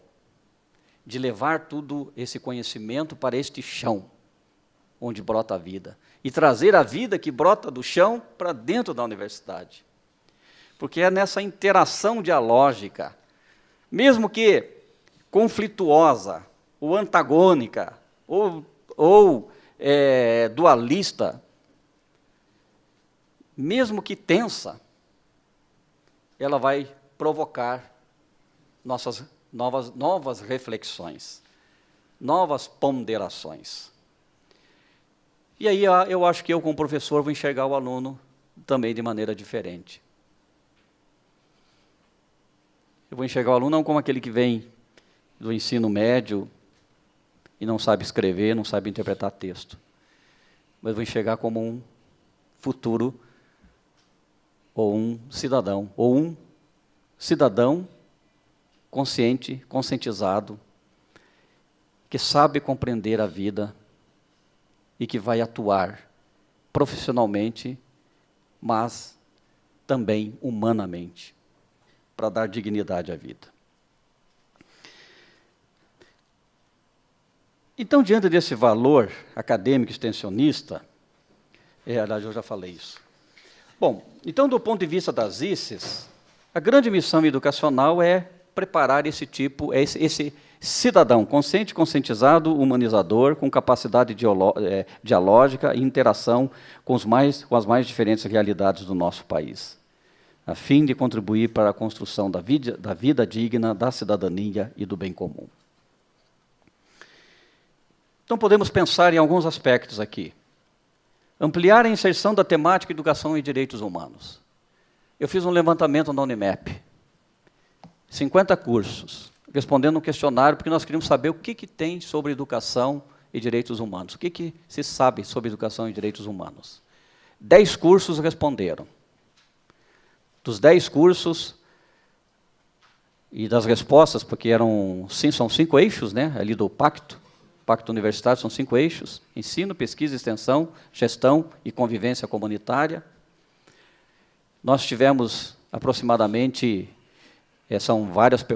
de levar tudo esse conhecimento para este chão onde brota a vida, e trazer a vida que brota do chão para dentro da universidade. Porque é nessa interação dialógica, mesmo que conflituosa, ou antagônica, ou dualista, mesmo que tensa, ela vai provocar novas reflexões, novas ponderações. E aí eu acho que eu, como professor, vou enxergar o aluno também de maneira diferente. Eu vou enxergar o aluno não como aquele que vem do ensino médio e não sabe escrever, não sabe interpretar texto, mas vou enxergar como um futuro, ou um cidadão consciente, conscientizado, que sabe compreender a vida e que vai atuar profissionalmente, mas também humanamente, para dar dignidade à vida. Então, diante desse valor acadêmico extensionista, aliás, eu já falei isso. Bom, então, do ponto de vista das ICES, a grande missão educacional é preparar esse cidadão consciente, conscientizado, humanizador, com capacidade dialógica e interação com as mais diferentes realidades do nosso país, a fim de contribuir para a construção da vida digna, da cidadania e do bem comum. Então, podemos pensar em alguns aspectos aqui. Ampliar a inserção da temática educação e direitos humanos. Eu fiz um levantamento na Unimep, 50 cursos, respondendo um questionário, porque nós queríamos saber o que tem sobre educação e direitos humanos, o que se sabe sobre educação e direitos humanos. 10 cursos responderam. Dos 10 cursos, e das respostas, porque são 5 eixos, né, ali do Pacto Universitário, são 5 eixos: ensino, pesquisa, extensão, gestão e convivência comunitária. Nós tivemos aproximadamente, são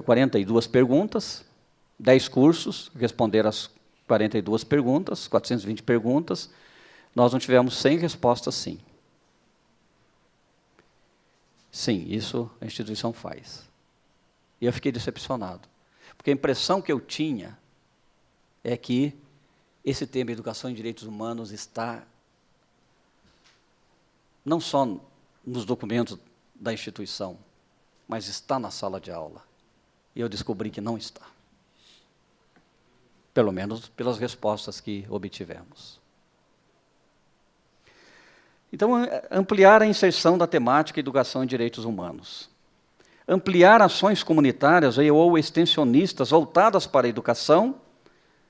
42 perguntas, 10 cursos, responderam as 42 perguntas, 420 perguntas, nós não tivemos 100 respostas sim. Sim, isso a instituição faz. E eu fiquei decepcionado, porque a impressão que eu tinha é que esse tema educação e direitos humanos está não só nos documentos da instituição, mas está na sala de aula. E eu descobri que não está. Pelo menos pelas respostas que obtivemos. Então, ampliar a inserção da temática educação e direitos humanos. Ampliar ações comunitárias ou extensionistas voltadas para a educação,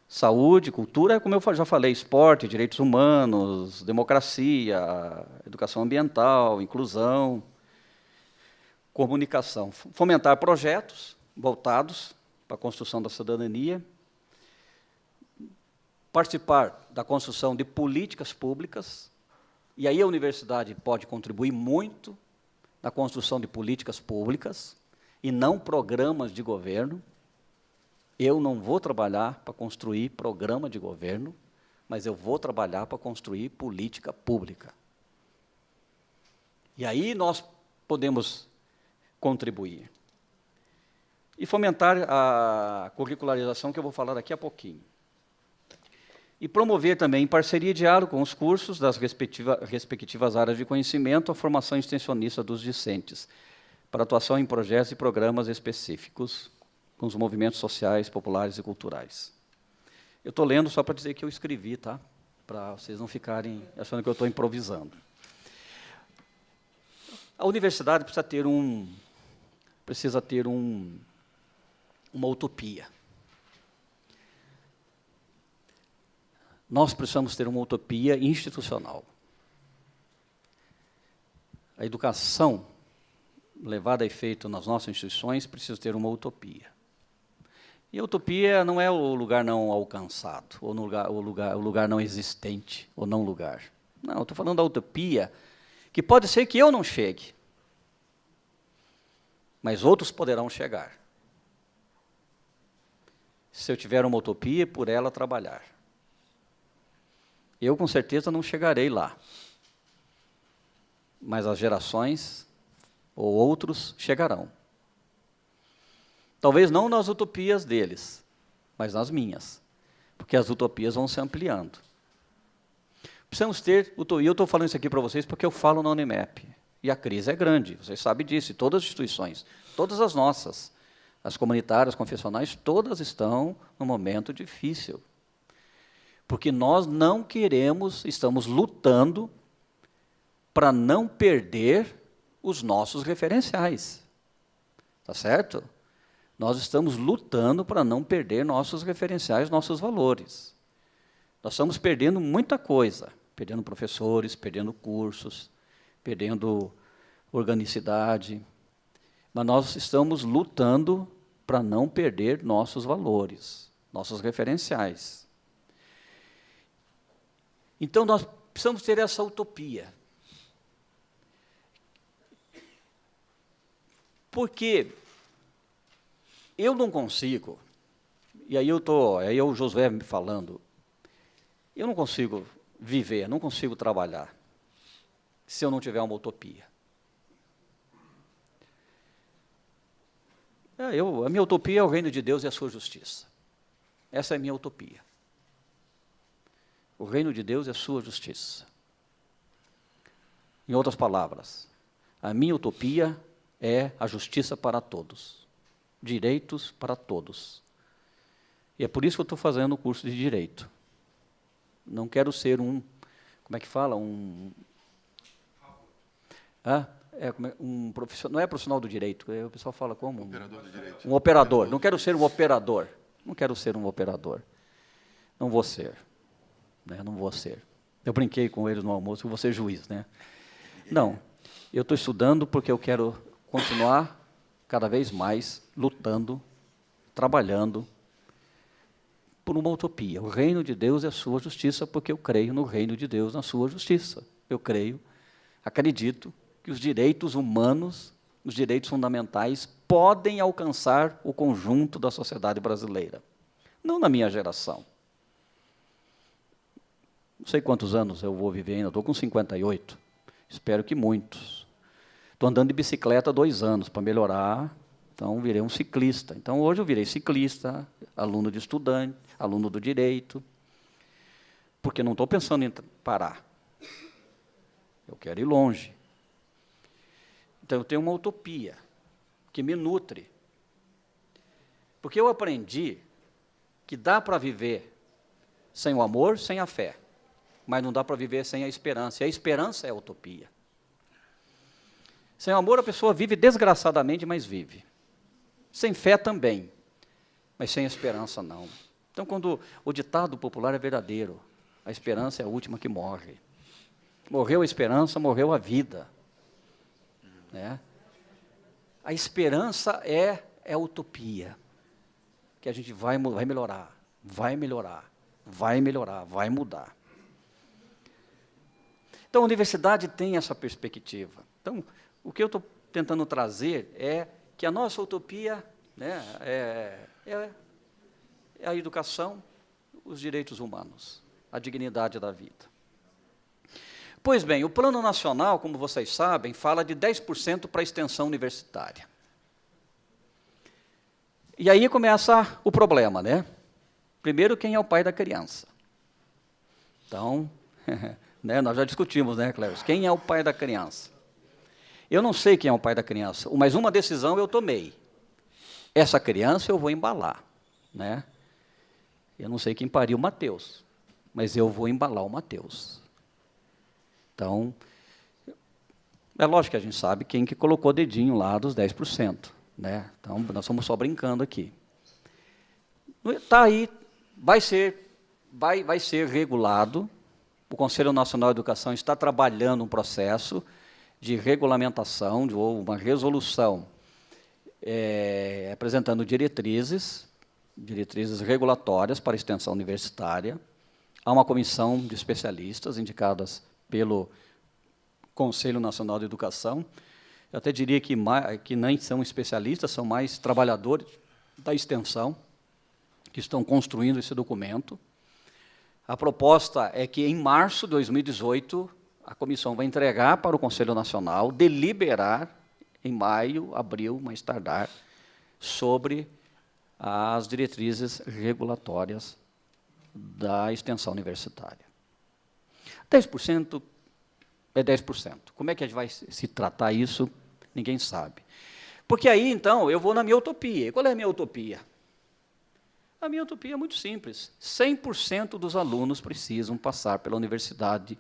saúde, cultura, como eu já falei, esporte, direitos humanos, democracia, educação ambiental, inclusão, comunicação. Fomentar projetos voltados para a construção da cidadania, participar da construção de políticas públicas, e aí a universidade pode contribuir muito na construção de políticas públicas, e não programas de governo. Eu não vou trabalhar para construir programa de governo, mas eu vou trabalhar para construir política pública. E aí nós podemos contribuir. e fomentar a curricularização, que eu vou falar daqui a pouquinho. E promover também, em parceria e diálogo com os cursos das respectivas áreas de conhecimento, a formação extensionista dos discentes, para atuação em projetos e programas específicos com os movimentos sociais, populares e culturais. Eu estou lendo só para dizer que eu escrevi, tá? Para vocês não ficarem achando que eu estou improvisando. A universidade precisa ter uma utopia. Nós precisamos ter uma utopia institucional. A educação levada a efeito nas nossas instituições precisa ter uma utopia. E a utopia não é o lugar não alcançado, ou o lugar não existente, ou não lugar. Não, eu estou falando da utopia, que pode ser que eu não chegue, mas outros poderão chegar. Se eu tiver uma utopia, por ela trabalhar. Eu, com certeza, não chegarei lá. Mas as gerações, ou outros, chegarão. Talvez não nas utopias deles, mas nas minhas. Porque as utopias vão se ampliando. Precisamos ter utopia. Eu estou falando isso aqui para vocês porque eu falo na Unimep. E a crise é grande, vocês sabem disso. E todas as instituições, todas as nossas, as comunitárias, confessionais, todas estão num momento difícil. Porque nós não queremos, estamos lutando para não perder os nossos referenciais. Tá certo? Nós estamos lutando para não perder nossos referenciais, nossos valores. Nós estamos perdendo muita coisa, perdendo professores, perdendo cursos, perdendo organicidade, mas nós estamos lutando para não perder nossos valores, nossos referenciais. Então, nós precisamos ter essa utopia. Porque eu não consigo, e aí o Josué me falando, eu não consigo viver, não consigo trabalhar, se eu não tiver uma utopia. A minha utopia é o reino de Deus e a sua justiça. Essa é a minha utopia. O reino de Deus e a sua justiça. Em outras palavras, a minha utopia é a justiça para todos. Direitos para todos. E é por isso que eu estou fazendo o curso de Direito. Não quero ser como é que fala? Profissional, não é profissional do direito, o pessoal fala como? Operador do direito. Um operador. Não quero ser um operador. Não quero ser um operador. Não vou ser. Não vou ser. Eu brinquei com eles no almoço, eu vou ser juiz. Não, eu estou estudando porque eu quero continuar cada vez mais lutando, trabalhando por uma utopia. O reino de Deus é a sua justiça, porque eu creio no reino de Deus, na sua justiça. Eu acredito que os direitos humanos, os direitos fundamentais, podem alcançar o conjunto da sociedade brasileira. Não na minha geração. Não sei quantos anos eu vou viver ainda, estou com 58, espero que muitos. Estou andando de bicicleta há 2 anos para melhorar, então virei um ciclista. Então hoje eu virei ciclista, aluno de estudante, aluno do direito, porque não estou pensando em parar. Eu quero ir longe. Então eu tenho uma utopia que me nutre. Porque eu aprendi que dá para viver sem o amor, sem a fé. Mas não dá para viver sem a esperança. E a esperança é a utopia. Sem o amor, a pessoa vive desgraçadamente, mas vive. Sem fé também, mas sem esperança não. Então, quando o ditado popular é verdadeiro, a esperança é a última que morre. Morreu a esperança, morreu a vida. A esperança é a utopia, que a gente vai melhorar, vai mudar. Então, a universidade tem essa perspectiva. Então, o que eu estou tentando trazer é que a nossa utopia é a educação, os direitos humanos, a dignidade da vida. Pois bem, o Plano Nacional, como vocês sabem, fala de 10% para a extensão universitária. E aí começa o problema, né? Primeiro, quem é o pai da criança? Então, né, nós já discutimos, né, Cléber? Quem é o pai da criança? Eu não sei quem é o pai da criança, mas uma decisão eu tomei. Essa criança eu vou embalar, né? Eu não sei quem pariu o Mateus, mas eu vou embalar o Mateus. Então, é lógico que a gente sabe quem que colocou o dedinho lá dos 10%, né? Então, nós estamos só brincando aqui. Está aí, vai ser regulado. O Conselho Nacional de Educação está trabalhando um processo de regulamentação, ou uma resolução, apresentando diretrizes regulatórias para a extensão universitária. Há uma comissão de especialistas indicadas pelo Conselho Nacional de Educação. Eu até diria que nem são especialistas, são mais trabalhadores da extensão que estão construindo esse documento. A proposta é que, em março de 2018, a comissão vai entregar para o Conselho Nacional, deliberar em maio, abril, mais tardar, sobre as diretrizes regulatórias da extensão universitária. 10% é 10%. Como é que a gente vai se tratar isso? Ninguém sabe. Porque aí, então, eu vou na minha utopia. E qual é a minha utopia? A minha utopia é muito simples. 100% dos alunos precisam passar pela universidade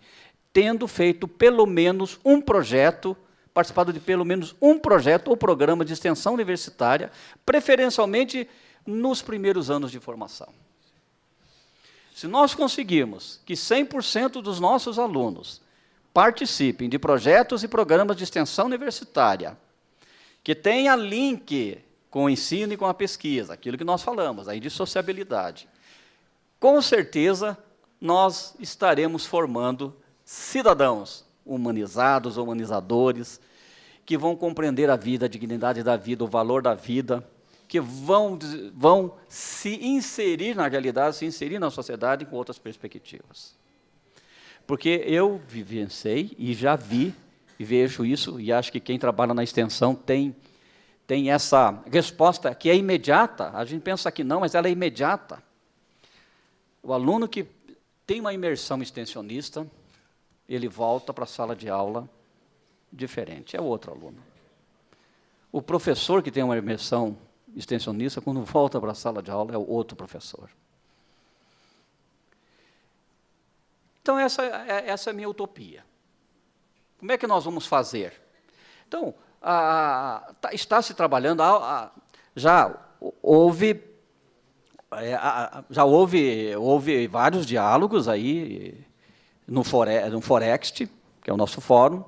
tendo feito pelo menos um projeto, participado de pelo menos um projeto ou programa de extensão universitária, preferencialmente nos primeiros anos de formação. Se nós conseguirmos que 100% dos nossos alunos participem de projetos e programas de extensão universitária, que tenha link com o ensino e com a pesquisa, aquilo que nós falamos, aí de sociabilidade, com certeza nós estaremos formando cidadãos humanizados, humanizadores, que vão compreender a vida, a dignidade da vida, o valor da vida, que vão se inserir na realidade, se inserir na sociedade com outras perspectivas. Porque eu vivenciei e já vi e vejo isso, e acho que quem trabalha na extensão tem essa resposta que é imediata. A gente pensa que não, mas ela é imediata. O aluno que tem uma imersão extensionista, ele volta para a sala de aula diferente, é outro aluno. O professor que tem uma imersão extensionista, quando volta para a sala de aula, é outro professor. Então, essa é a minha utopia. Como é que nós vamos fazer? Então, está se trabalhando, já houve vários diálogos aí no Forext, que é o nosso fórum,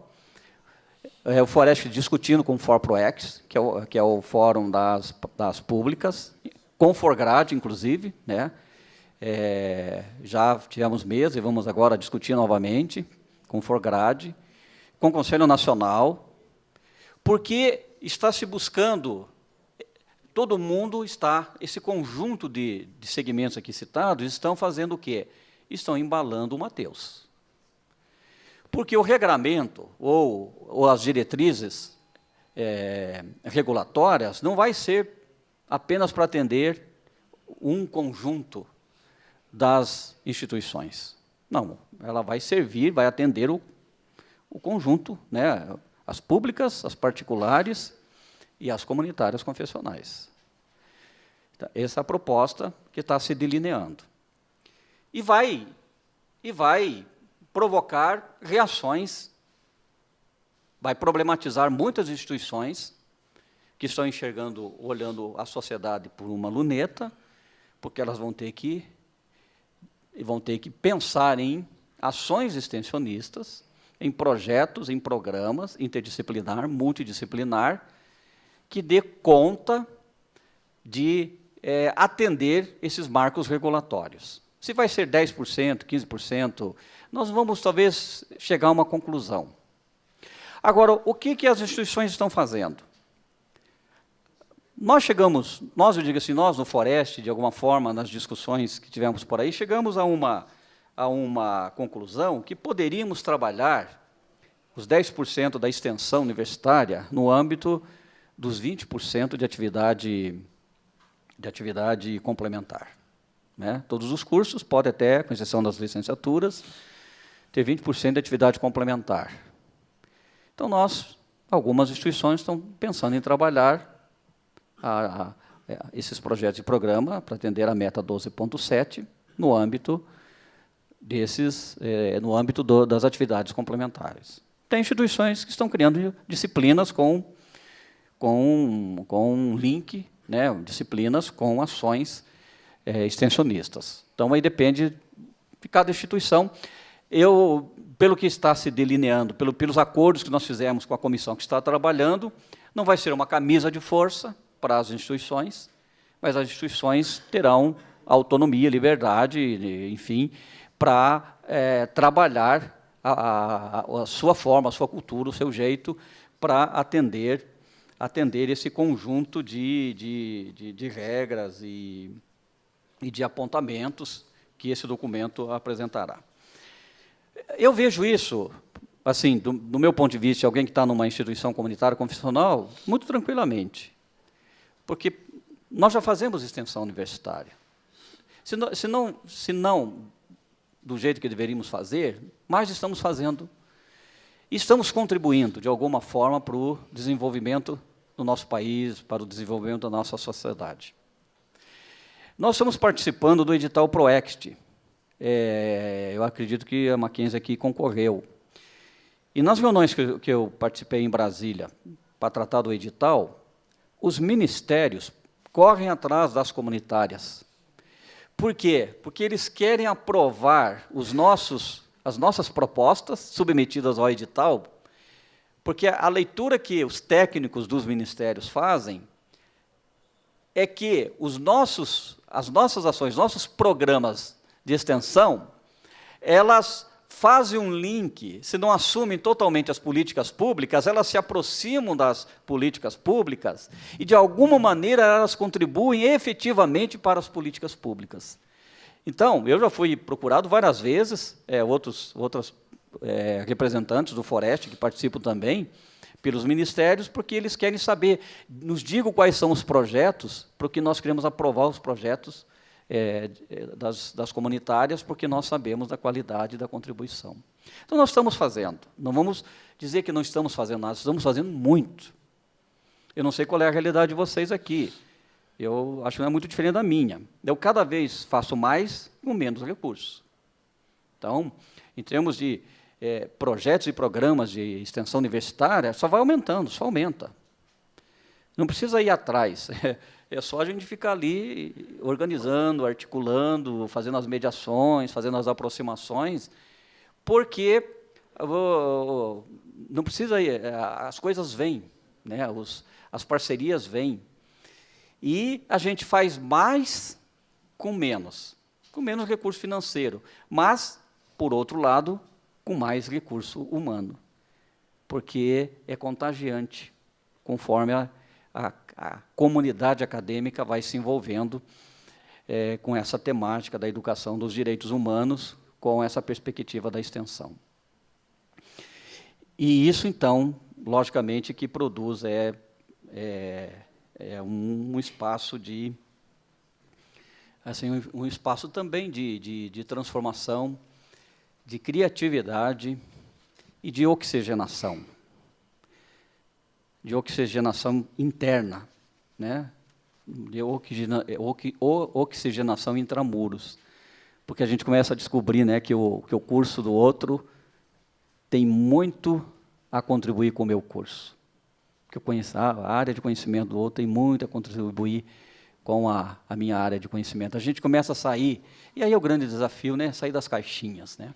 o Forext discutindo com o ForProEx, que é o fórum das públicas, com o Forgrade, inclusive, né? Já tivemos mesa e vamos agora discutir novamente com o Forgrade, com o Conselho Nacional, porque está se buscando, todo mundo está, esse conjunto de segmentos aqui citados, estão fazendo o quê? Estão embalando o Mateus. Porque o regramento, ou as diretrizes regulatórias, não vai ser apenas para atender um conjunto das instituições. Não, ela vai servir, vai atender o conjunto, né, as públicas, as particulares e as comunitárias confessionais. Então, essa é a proposta que está se delineando. E vai provocar reações, vai problematizar muitas instituições que estão enxergando, olhando a sociedade por uma luneta, porque elas vão ter que pensar em ações extensionistas, em projetos, em programas interdisciplinar, multidisciplinar, que dê conta de atender esses marcos regulatórios. Se vai ser 10%, 15%, nós vamos, talvez, chegar a uma conclusão. Agora, o que as instituições estão fazendo? Nós, eu digo assim, nós no Forest, de alguma forma, nas discussões que tivemos por aí, chegamos a uma conclusão que poderíamos trabalhar os 10% da extensão universitária no âmbito dos 20% de atividade de atividade complementar. Né? Todos os cursos podem até, com exceção das licenciaturas, ter 20% de atividade complementar. Então, algumas instituições estão pensando em trabalhar esses projetos de programa para atender a meta 12.7 no âmbito das atividades complementares. Tem instituições que estão criando disciplinas com link, né, disciplinas com ações extensionistas. Então, aí depende de cada instituição. Pelo que está se delineando, pelos acordos que nós fizemos com a comissão que está trabalhando, não vai ser uma camisa de força para as instituições, mas as instituições terão autonomia, liberdade, enfim, para trabalhar a sua forma, a sua cultura, o seu jeito, para atender esse conjunto de regras e de apontamentos que esse documento apresentará. Eu vejo isso, assim, do meu ponto de vista, alguém que está numa instituição comunitária confessional, muito tranquilamente, porque nós já fazemos extensão universitária. Se não do jeito que deveríamos fazer, mas estamos fazendo. E estamos contribuindo, de alguma forma, para o desenvolvimento do nosso país, para o desenvolvimento da nossa sociedade. Nós estamos participando do edital ProExt. Eu acredito que a Mackenzie aqui concorreu. E nas reuniões que eu participei em Brasília para tratar do edital, os ministérios correm atrás das comunitárias. Por quê? Porque eles querem aprovar as nossas propostas submetidas ao edital, porque a leitura que os técnicos dos ministérios fazem é que as nossas ações, nossos programas de extensão, elas fazem um link, se não assumem totalmente as políticas públicas, elas se aproximam das políticas públicas e, de alguma maneira, elas contribuem efetivamente para as políticas públicas. Então, eu já fui procurado várias vezes, outros representantes do Forest, que participam também, pelos ministérios, porque eles querem saber, nos digam quais são os projetos, porque nós queremos aprovar os projetos das comunitárias, porque nós sabemos da qualidade da contribuição. Então, nós estamos fazendo. Não vamos dizer que não estamos fazendo nada, estamos fazendo muito. Eu não sei qual é a realidade de vocês aqui. Eu acho que não é muito diferente da minha. Eu, cada vez, faço mais com menos recursos. Então, em termos de projetos e programas de extensão universitária, só vai aumentando, só aumenta. Não precisa ir atrás. É só a gente ficar ali organizando, articulando, fazendo as mediações, fazendo as aproximações, porque não precisa ir, as coisas vêm, né? As parcerias vêm. E a gente faz mais com menos recurso financeiro, mas, por outro lado, com mais recurso humano, porque é contagiante, conforme a comunidade acadêmica vai se envolvendo com essa temática da educação dos direitos humanos, com essa perspectiva da extensão. E isso, então, logicamente, que produz um espaço um espaço também de transformação, de criatividade e de oxigenação. De oxigenação interna, né? De oxigenação intramuros. Porque a gente começa a descobrir, né, que o curso do outro tem muito a contribuir com o meu curso. Porque a área de conhecimento do outro tem muito a contribuir com a minha área de conhecimento. A gente começa a sair, e aí é o grande desafio, né, sair das caixinhas, né?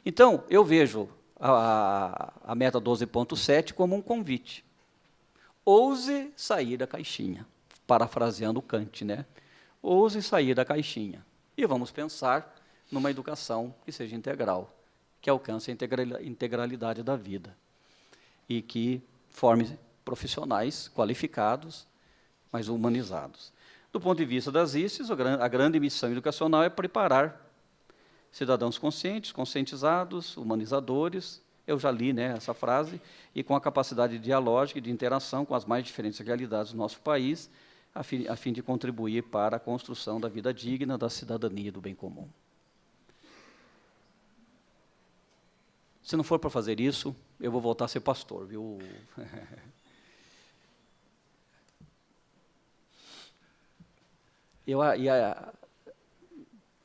Então, eu vejo a meta 12.7 como um convite. Ouse sair da caixinha, parafraseando Kant, né? Ouse sair da caixinha. E vamos pensar numa educação que seja integral, que alcance a integralidade da vida e que forme profissionais qualificados, mas humanizados. Do ponto de vista das ICES, a grande missão educacional é preparar cidadãos conscientes, conscientizados, humanizadores, eu já li, né, essa frase, e com a capacidade dialógica e de interação com as mais diferentes realidades do nosso país, a fim de contribuir para a construção da vida digna, da cidadania e do bem comum. Se não for para fazer isso, eu vou voltar a ser pastor, viu?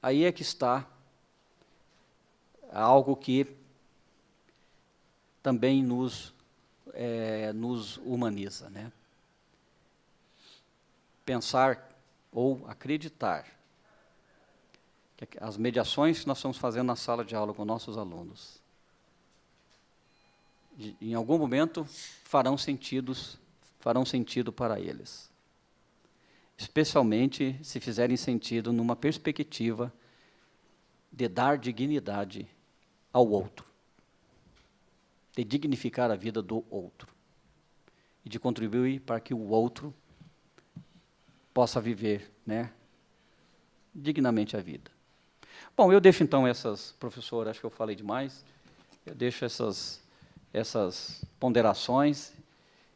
Aí é que está algo que também nos humaniza, né? Pensar ou acreditar que as mediações que nós estamos fazendo na sala de aula com nossos alunos, em algum momento farão sentido para eles. Especialmente se fizerem sentido numa perspectiva de dar dignidade ao outro, de dignificar a vida do outro e de contribuir para que o outro possa viver, né, dignamente a vida. Bom, eu deixo então essas, professor, acho que eu falei demais, eu deixo essas ponderações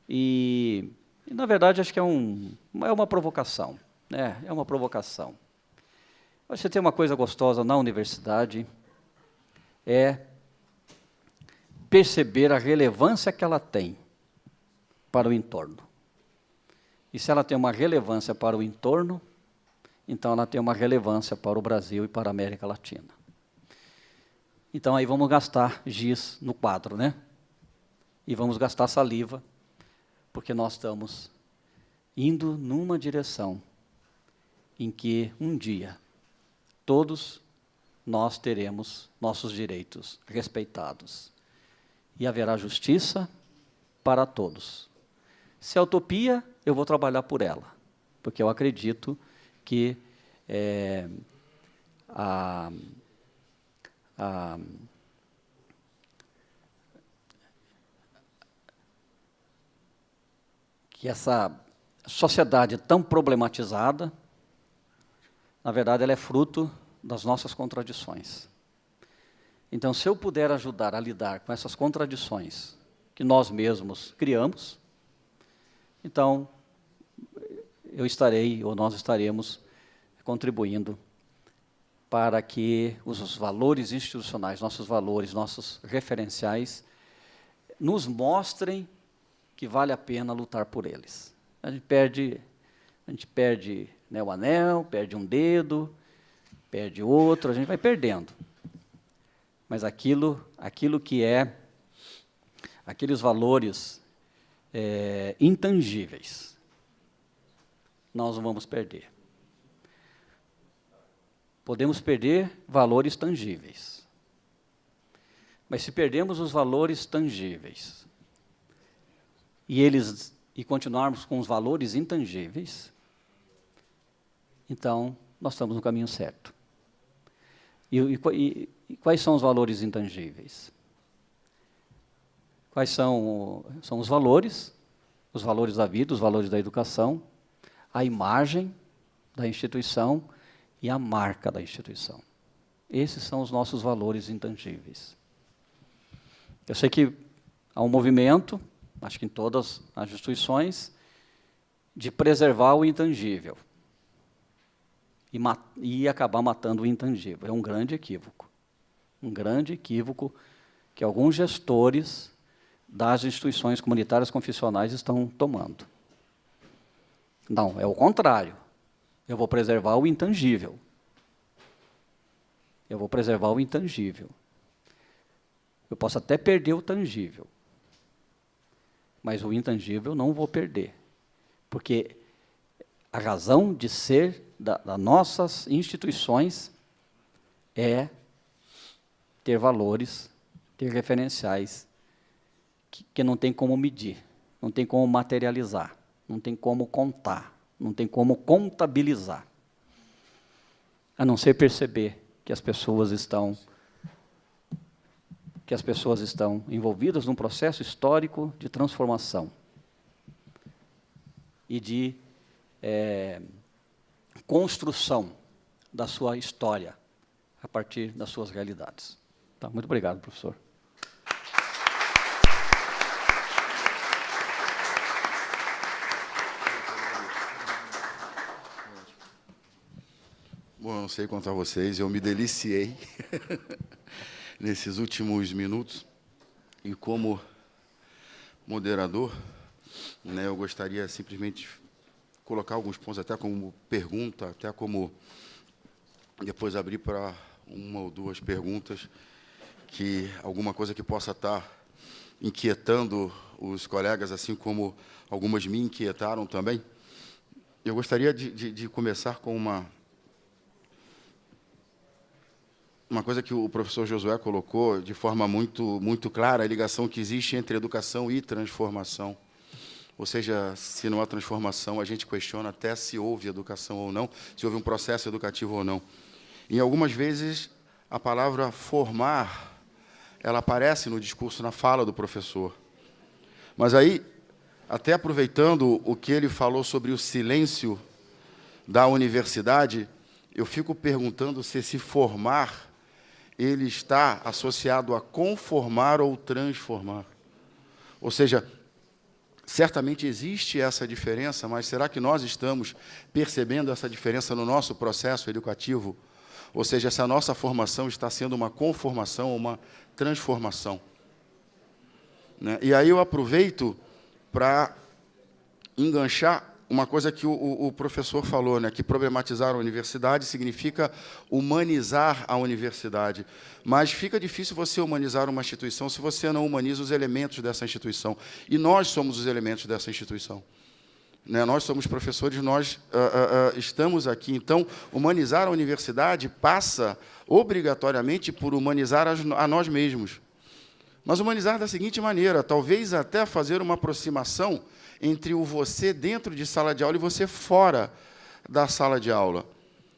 e na verdade, acho que é uma provocação, né? É uma provocação. Você tem uma coisa gostosa na universidade, é perceber a relevância que ela tem para o entorno. E se ela tem uma relevância para o entorno, então ela tem uma relevância para o Brasil e para a América Latina. Então aí vamos gastar giz no quadro, né? E vamos gastar saliva, porque nós estamos indo numa direção em que um dia todos nós teremos nossos direitos respeitados e haverá justiça para todos. Se é utopia, eu vou trabalhar por ela, porque eu acredito que que essa sociedade tão problematizada, na verdade, ela é fruto das nossas contradições. Então, se eu puder ajudar a lidar com essas contradições que nós mesmos criamos, então, eu estarei, ou nós estaremos, contribuindo para que os valores institucionais, nossos valores, nossos referenciais, nos mostrem que vale a pena lutar por eles. A gente perde, né, o anel, perde um dedo, perde outro, a gente vai perdendo. Mas aquilo que aqueles valores intangíveis, nós não vamos perder. Podemos perder valores tangíveis. Mas se perdemos os valores tangíveis, e continuarmos com os valores intangíveis, então nós estamos no caminho certo. E quais são os valores intangíveis? Quais são os valores da vida, os valores da educação, a imagem da instituição e a marca da instituição. Esses são os nossos valores intangíveis. Eu sei que há um movimento, acho que em todas as instituições, de preservar o intangível e acabar matando o intangível. É um grande equívoco. Um grande equívoco que alguns gestores das instituições comunitárias confessionais estão tomando. Não, é o contrário. Eu vou preservar o intangível. Eu vou preservar o intangível. Eu posso até perder o tangível, mas o intangível não vou perder, porque a razão de ser das nossas instituições é ter valores, ter referenciais que não tem como medir, não tem como materializar, não tem como contar, não tem como contabilizar, a não ser perceber que as pessoas estão envolvidas num processo histórico de transformação e de construção da sua história a partir das suas realidades. Tá, muito obrigado, professor. sei quanto a vocês, eu me deliciei nesses últimos minutos. E como moderador, né, eu gostaria simplesmente de colocar alguns pontos, até como pergunta, até como depois abrir para uma ou duas perguntas, que alguma coisa que possa estar inquietando os colegas, assim como algumas me inquietaram também. Eu gostaria de começar com uma coisa que o professor Josué colocou de forma muito clara, a ligação que existe entre educação e transformação. Ou seja, se não há transformação, a gente questiona até se houve educação ou não, se houve um processo educativo ou não. E algumas vezes, a palavra formar, ela aparece no discurso, na fala do professor. Mas aí, até aproveitando o que ele falou sobre o silêncio da universidade, eu fico perguntando se formar ele está associado a conformar ou transformar. Ou seja, certamente existe essa diferença, mas será que nós estamos percebendo essa diferença no nosso processo educativo? Ou seja, essa nossa formação está sendo uma conformação ou uma transformação? Né? E aí eu aproveito para enganchar uma coisa que o professor falou, né, que problematizar a universidade significa humanizar a universidade. Mas fica difícil você humanizar uma instituição se você não humaniza os elementos dessa instituição. E nós somos os elementos dessa instituição. Né, nós somos professores, nós estamos aqui. Então, humanizar a universidade passa, obrigatoriamente, por humanizar a nós mesmos. Mas humanizar da seguinte maneira, talvez até fazer uma aproximação entre o você dentro de sala de aula e você fora da sala de aula.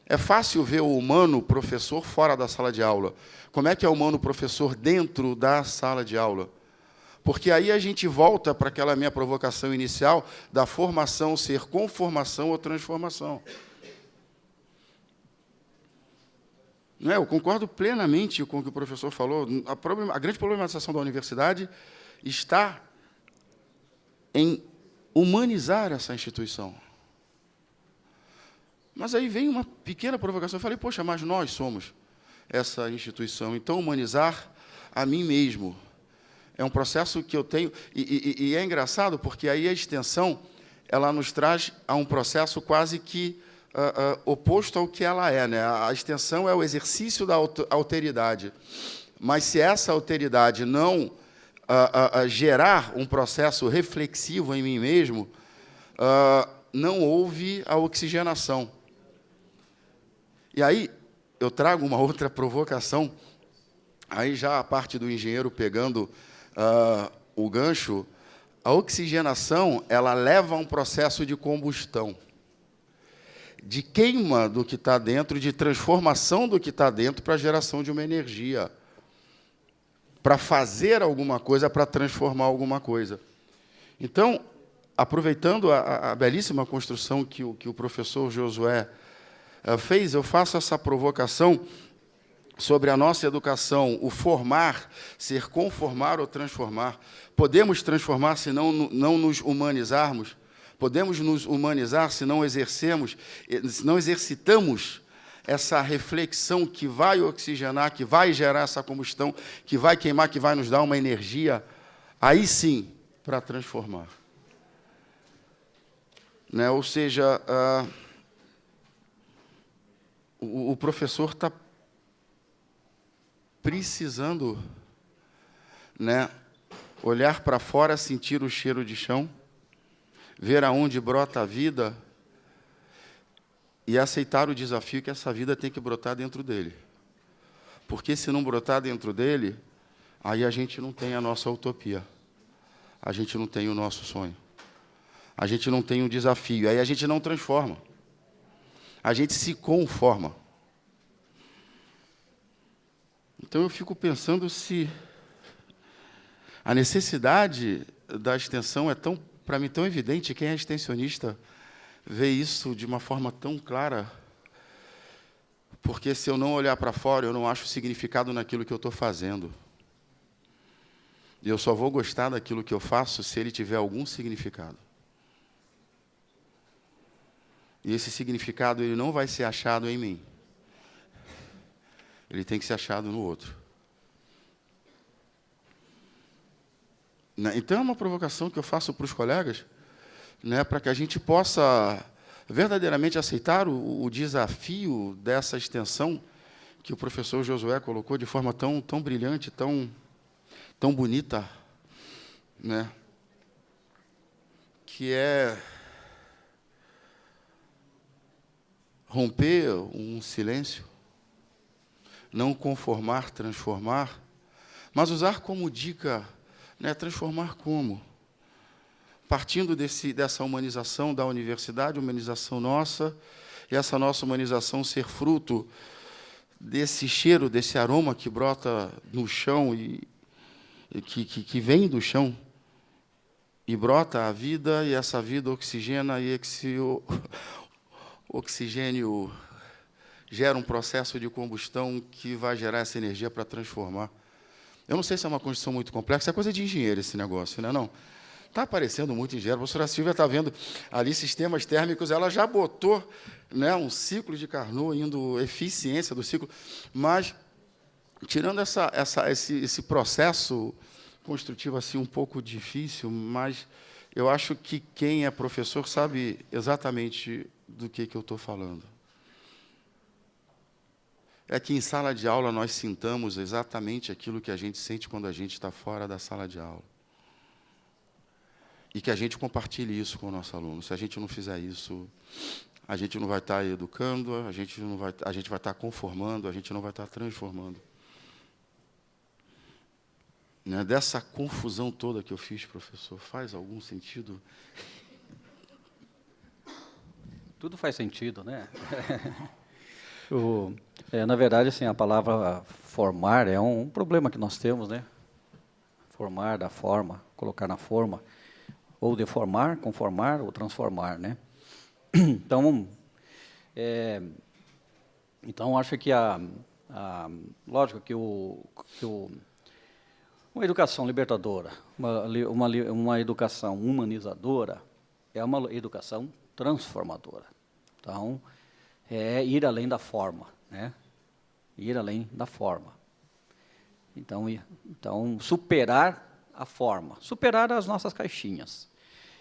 É fácil ver o humano professor fora da sala de aula. Como é que é o humano professor dentro da sala de aula? Porque aí a gente volta para aquela minha provocação inicial da formação ser conformação ou transformação. Não é? Eu concordo plenamente com o que o professor falou. A grande problematização da universidade está em humanizar essa instituição. Mas aí vem uma pequena provocação. Eu falei, poxa, mas nós somos essa instituição. Então, humanizar a mim mesmo é um processo que eu tenho... E é engraçado, porque aí a extensão ela nos traz a um processo quase que oposto ao que ela é. Né? A extensão é o exercício da alteridade. Mas se essa alteridade não gerar um processo reflexivo em mim mesmo, não houve a oxigenação. E aí eu trago uma outra provocação, aí já a parte do engenheiro pegando o gancho. A oxigenação ela leva a um processo de combustão, de queima do que está dentro, de transformação do que está dentro para a geração de uma energia, para fazer alguma coisa, para transformar alguma coisa. Então, aproveitando a belíssima construção que o professor Josué fez, eu faço essa provocação sobre a nossa educação, o formar, ser conformar ou transformar. Podemos transformar se não nos humanizarmos? Podemos nos humanizar se não exercitamos essa reflexão que vai oxigenar, que vai gerar essa combustão, que vai queimar, que vai nos dar uma energia, aí sim, para transformar. Né? Ou seja, o professor está precisando, né, olhar para fora, sentir o cheiro de chão, ver aonde brota a vida e aceitar o desafio que essa vida tem que brotar dentro dele. Porque se não brotar dentro dele, aí a gente não tem a nossa utopia. A gente não tem o nosso sonho. A gente não tem um desafio. Aí a gente não transforma. A gente se conforma. Então eu fico pensando se a necessidade da extensão é tão, para mim, tão evidente. Quem é extensionista vê isso de uma forma tão clara, porque se eu não olhar para fora, eu não acho significado naquilo que eu estou fazendo. E eu só vou gostar daquilo que eu faço se ele tiver algum significado. E esse significado ele não vai ser achado em mim. ele tem que ser achado no outro. Então, é uma provocação que eu faço para os colegas, né, para que a gente possa verdadeiramente aceitar o desafio dessa extensão que o professor Josué colocou de forma tão brilhante, tão bonita, né, que é romper um silêncio, não conformar, transformar, mas usar como dica, né, transformar como? Partindo dessa humanização da universidade, humanização nossa, e essa nossa humanização ser fruto desse cheiro, desse aroma que brota no chão e que vem do chão, e brota a vida, e essa vida oxigena, e esse oxigênio gera um processo de combustão que vai gerar essa energia para transformar. Eu não sei se é uma construção muito complexa, é coisa de engenheiro esse negócio, não é não? Está parecendo muito engenheiro. A professora Silvia está vendo ali sistemas térmicos, ela já botou, né, um ciclo de Carnot, indo eficiência do ciclo, mas, tirando esse processo construtivo assim, um pouco difícil, mas eu acho que quem é professor sabe exatamente do que eu estou falando. É que em sala de aula nós sintamos exatamente aquilo que a gente sente quando a gente está fora da sala de aula. E que a gente compartilhe isso com o nosso aluno. Se a gente não fizer isso, a gente não vai estar educando, a gente vai estar conformando, a gente não vai estar transformando. Né? Dessa confusão toda que eu fiz, professor, faz algum sentido? Tudo faz sentido, né? Na verdade, assim, a palavra formar é um problema que nós temos, né? Formar da forma, colocar na forma, ou deformar, conformar ou transformar, né? Então, acho que lógico que uma educação libertadora, uma educação humanizadora é uma educação transformadora. Então, é ir além da forma, né? Ir além da forma. Então superar a forma, superar as nossas caixinhas.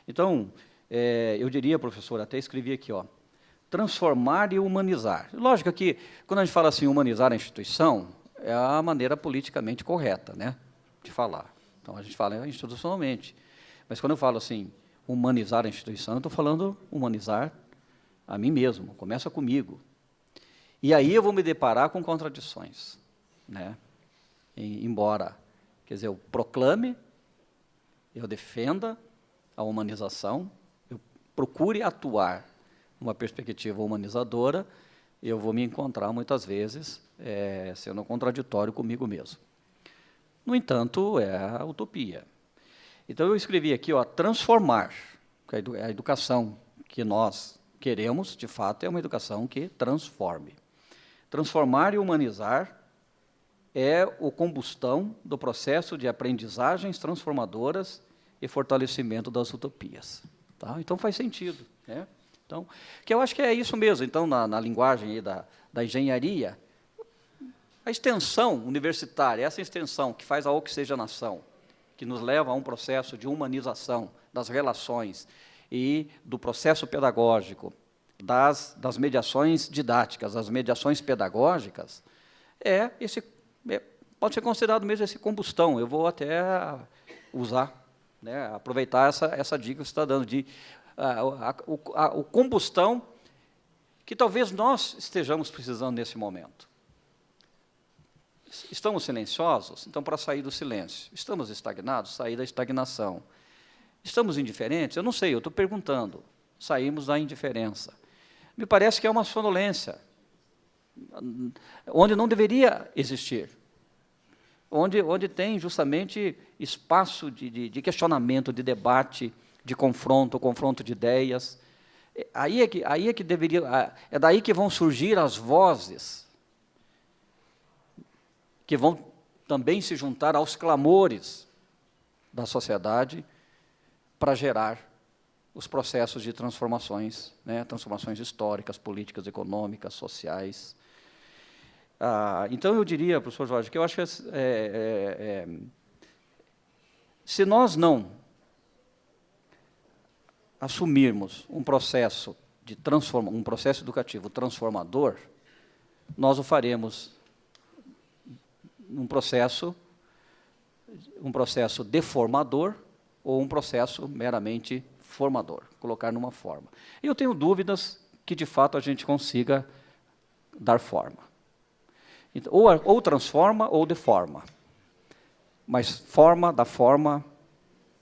Então, eu diria, professor, até escrevi aqui, ó, transformar e humanizar. Lógico que, quando a gente fala assim, humanizar a instituição, é a maneira politicamente correta, né, de falar. Então, a gente fala institucionalmente. Mas, quando eu falo assim, humanizar a instituição, eu estou falando humanizar a mim mesmo, começa comigo. E aí eu vou me deparar com contradições, né? Embora, quer dizer, eu proclame, eu defenda a humanização, eu procure atuar numa perspectiva humanizadora, eu vou me encontrar muitas vezes sendo contraditório comigo mesmo. No entanto, é a utopia. Então eu escrevi aqui, ó, transformar, a educação que nós queremos, de fato, é uma educação que transforme. Transformar e humanizar é o combustão do processo de aprendizagens transformadoras e fortalecimento das utopias. Tá? Então, faz sentido. Né? Então, que eu acho que é isso mesmo. Então, na linguagem aí da engenharia, a extensão universitária, essa extensão que faz a oxigenação, que nos leva a um processo de humanização das relações e do processo pedagógico, das mediações didáticas, das mediações pedagógicas, pode ser considerado mesmo esse combustão. Eu vou até usar, né, aproveitar essa dica que você está dando, o combustão que talvez nós estejamos precisando nesse momento. Estamos silenciosos? Então, para sair do silêncio. Estamos estagnados? Sair da estagnação. Estamos indiferentes? Eu não sei, eu estou perguntando. Saímos da indiferença. Me parece que é uma sonolência, onde não deveria existir, onde tem justamente espaço de questionamento, de debate, de confronto de ideias. Aí é que deveria, é daí que vão surgir as vozes, que vão também se juntar aos clamores da sociedade para gerar os processos de transformações, né, transformações históricas, políticas, econômicas, sociais. Então, eu diria, professor Jorge, que eu acho que se nós não assumirmos um processo um processo educativo transformador, nós o faremos um processo deformador ou um processo meramente formador, colocar numa forma. E eu tenho dúvidas que, de fato, a gente consiga dar forma. Então, ou transforma ou deforma. Mas da forma,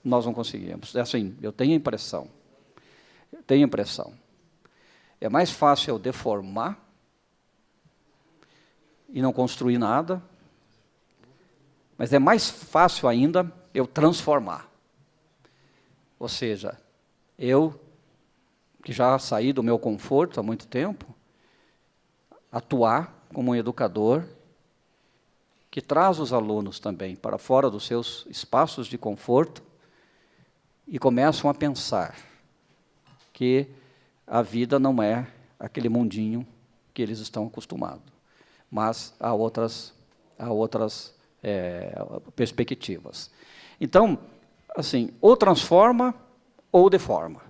nós não conseguimos. É assim, eu tenho a impressão. É mais fácil eu deformar e não construir nada, mas é mais fácil ainda eu transformar. Ou seja, eu, que já saí do meu conforto há muito tempo, atuar como um educador que traz os alunos também para fora dos seus espaços de conforto e começam a pensar que a vida não é aquele mundinho que eles estão acostumados, mas há outras perspectivas. Então, assim, ou transforma ou deforma,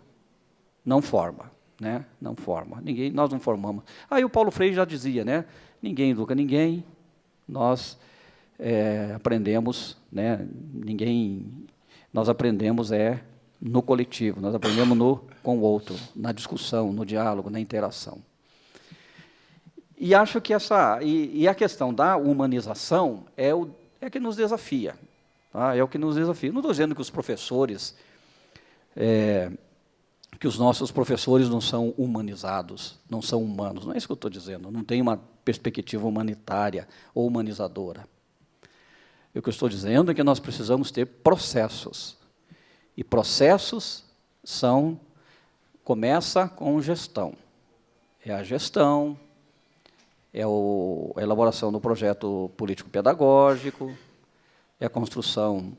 não forma, né? Não forma. Nós não formamos. Aí o Paulo Freire já dizia, né? Ninguém educa ninguém. Nós aprendemos, né? Nós aprendemos no coletivo. Nós aprendemos com o outro, na discussão, no diálogo, na interação. E acho que a questão da humanização é que nos desafia. Tá? É o que nos desafia. Não estou dizendo que os professores, que os nossos professores não são humanizados, não são humanos. Não é isso que eu estou dizendo. Não tem uma perspectiva humanitária ou humanizadora. O que eu estou dizendo é que nós precisamos ter processos. E processos começa com gestão. É a gestão, é a elaboração do projeto político-pedagógico, é a construção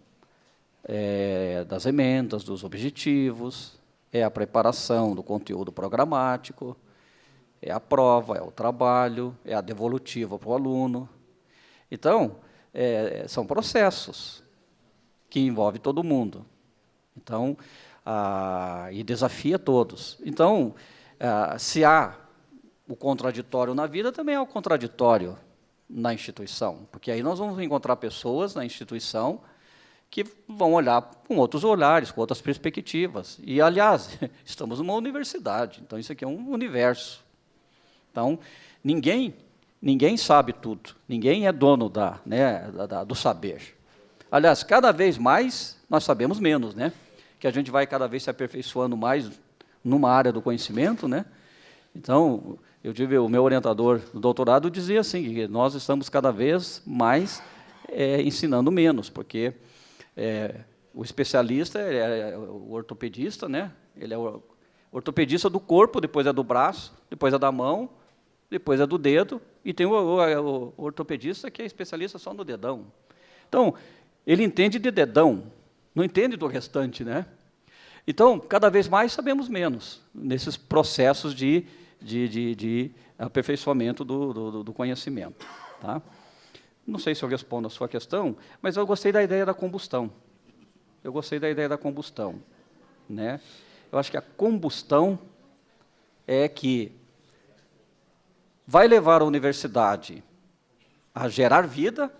das emendas, dos objetivos, é a preparação do conteúdo programático, é a prova, é o trabalho, é a devolutiva para o aluno. Então, são processos que envolvem todo mundo. Então, e desafia todos. Então, se há o contraditório na vida, também há o contraditório na instituição, porque aí nós vamos encontrar pessoas na instituição que vão olhar com outros olhares, com outras perspectivas. E, aliás, estamos numa universidade, então isso aqui é um universo. Então, ninguém sabe tudo, ninguém é dono do saber. Aliás, cada vez mais nós sabemos menos, né? Que a gente vai cada vez se aperfeiçoando mais numa área do conhecimento, né? Então, eu tive o meu orientador do doutorado dizia assim, que nós estamos cada vez mais ensinando menos, porque o especialista é o ortopedista, né? Ele é o ortopedista do corpo, depois é do braço, depois é da mão, depois é do dedo, e tem o ortopedista que é especialista só no dedão. Então, ele entende de dedão, não entende do restante, né? Então, cada vez mais sabemos menos nesses processos de aperfeiçoamento do conhecimento. Tá? Não sei se eu respondo a sua questão, mas eu gostei da ideia da combustão. Né? Eu acho que a combustão é que vai levar a universidade a gerar vida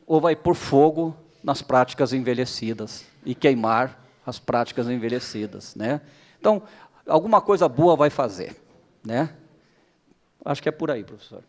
ou vai pôr fogo nas práticas envelhecidas e queimar as práticas envelhecidas, né? Então, alguma coisa boa vai fazer, né? Acho que é por aí, professor.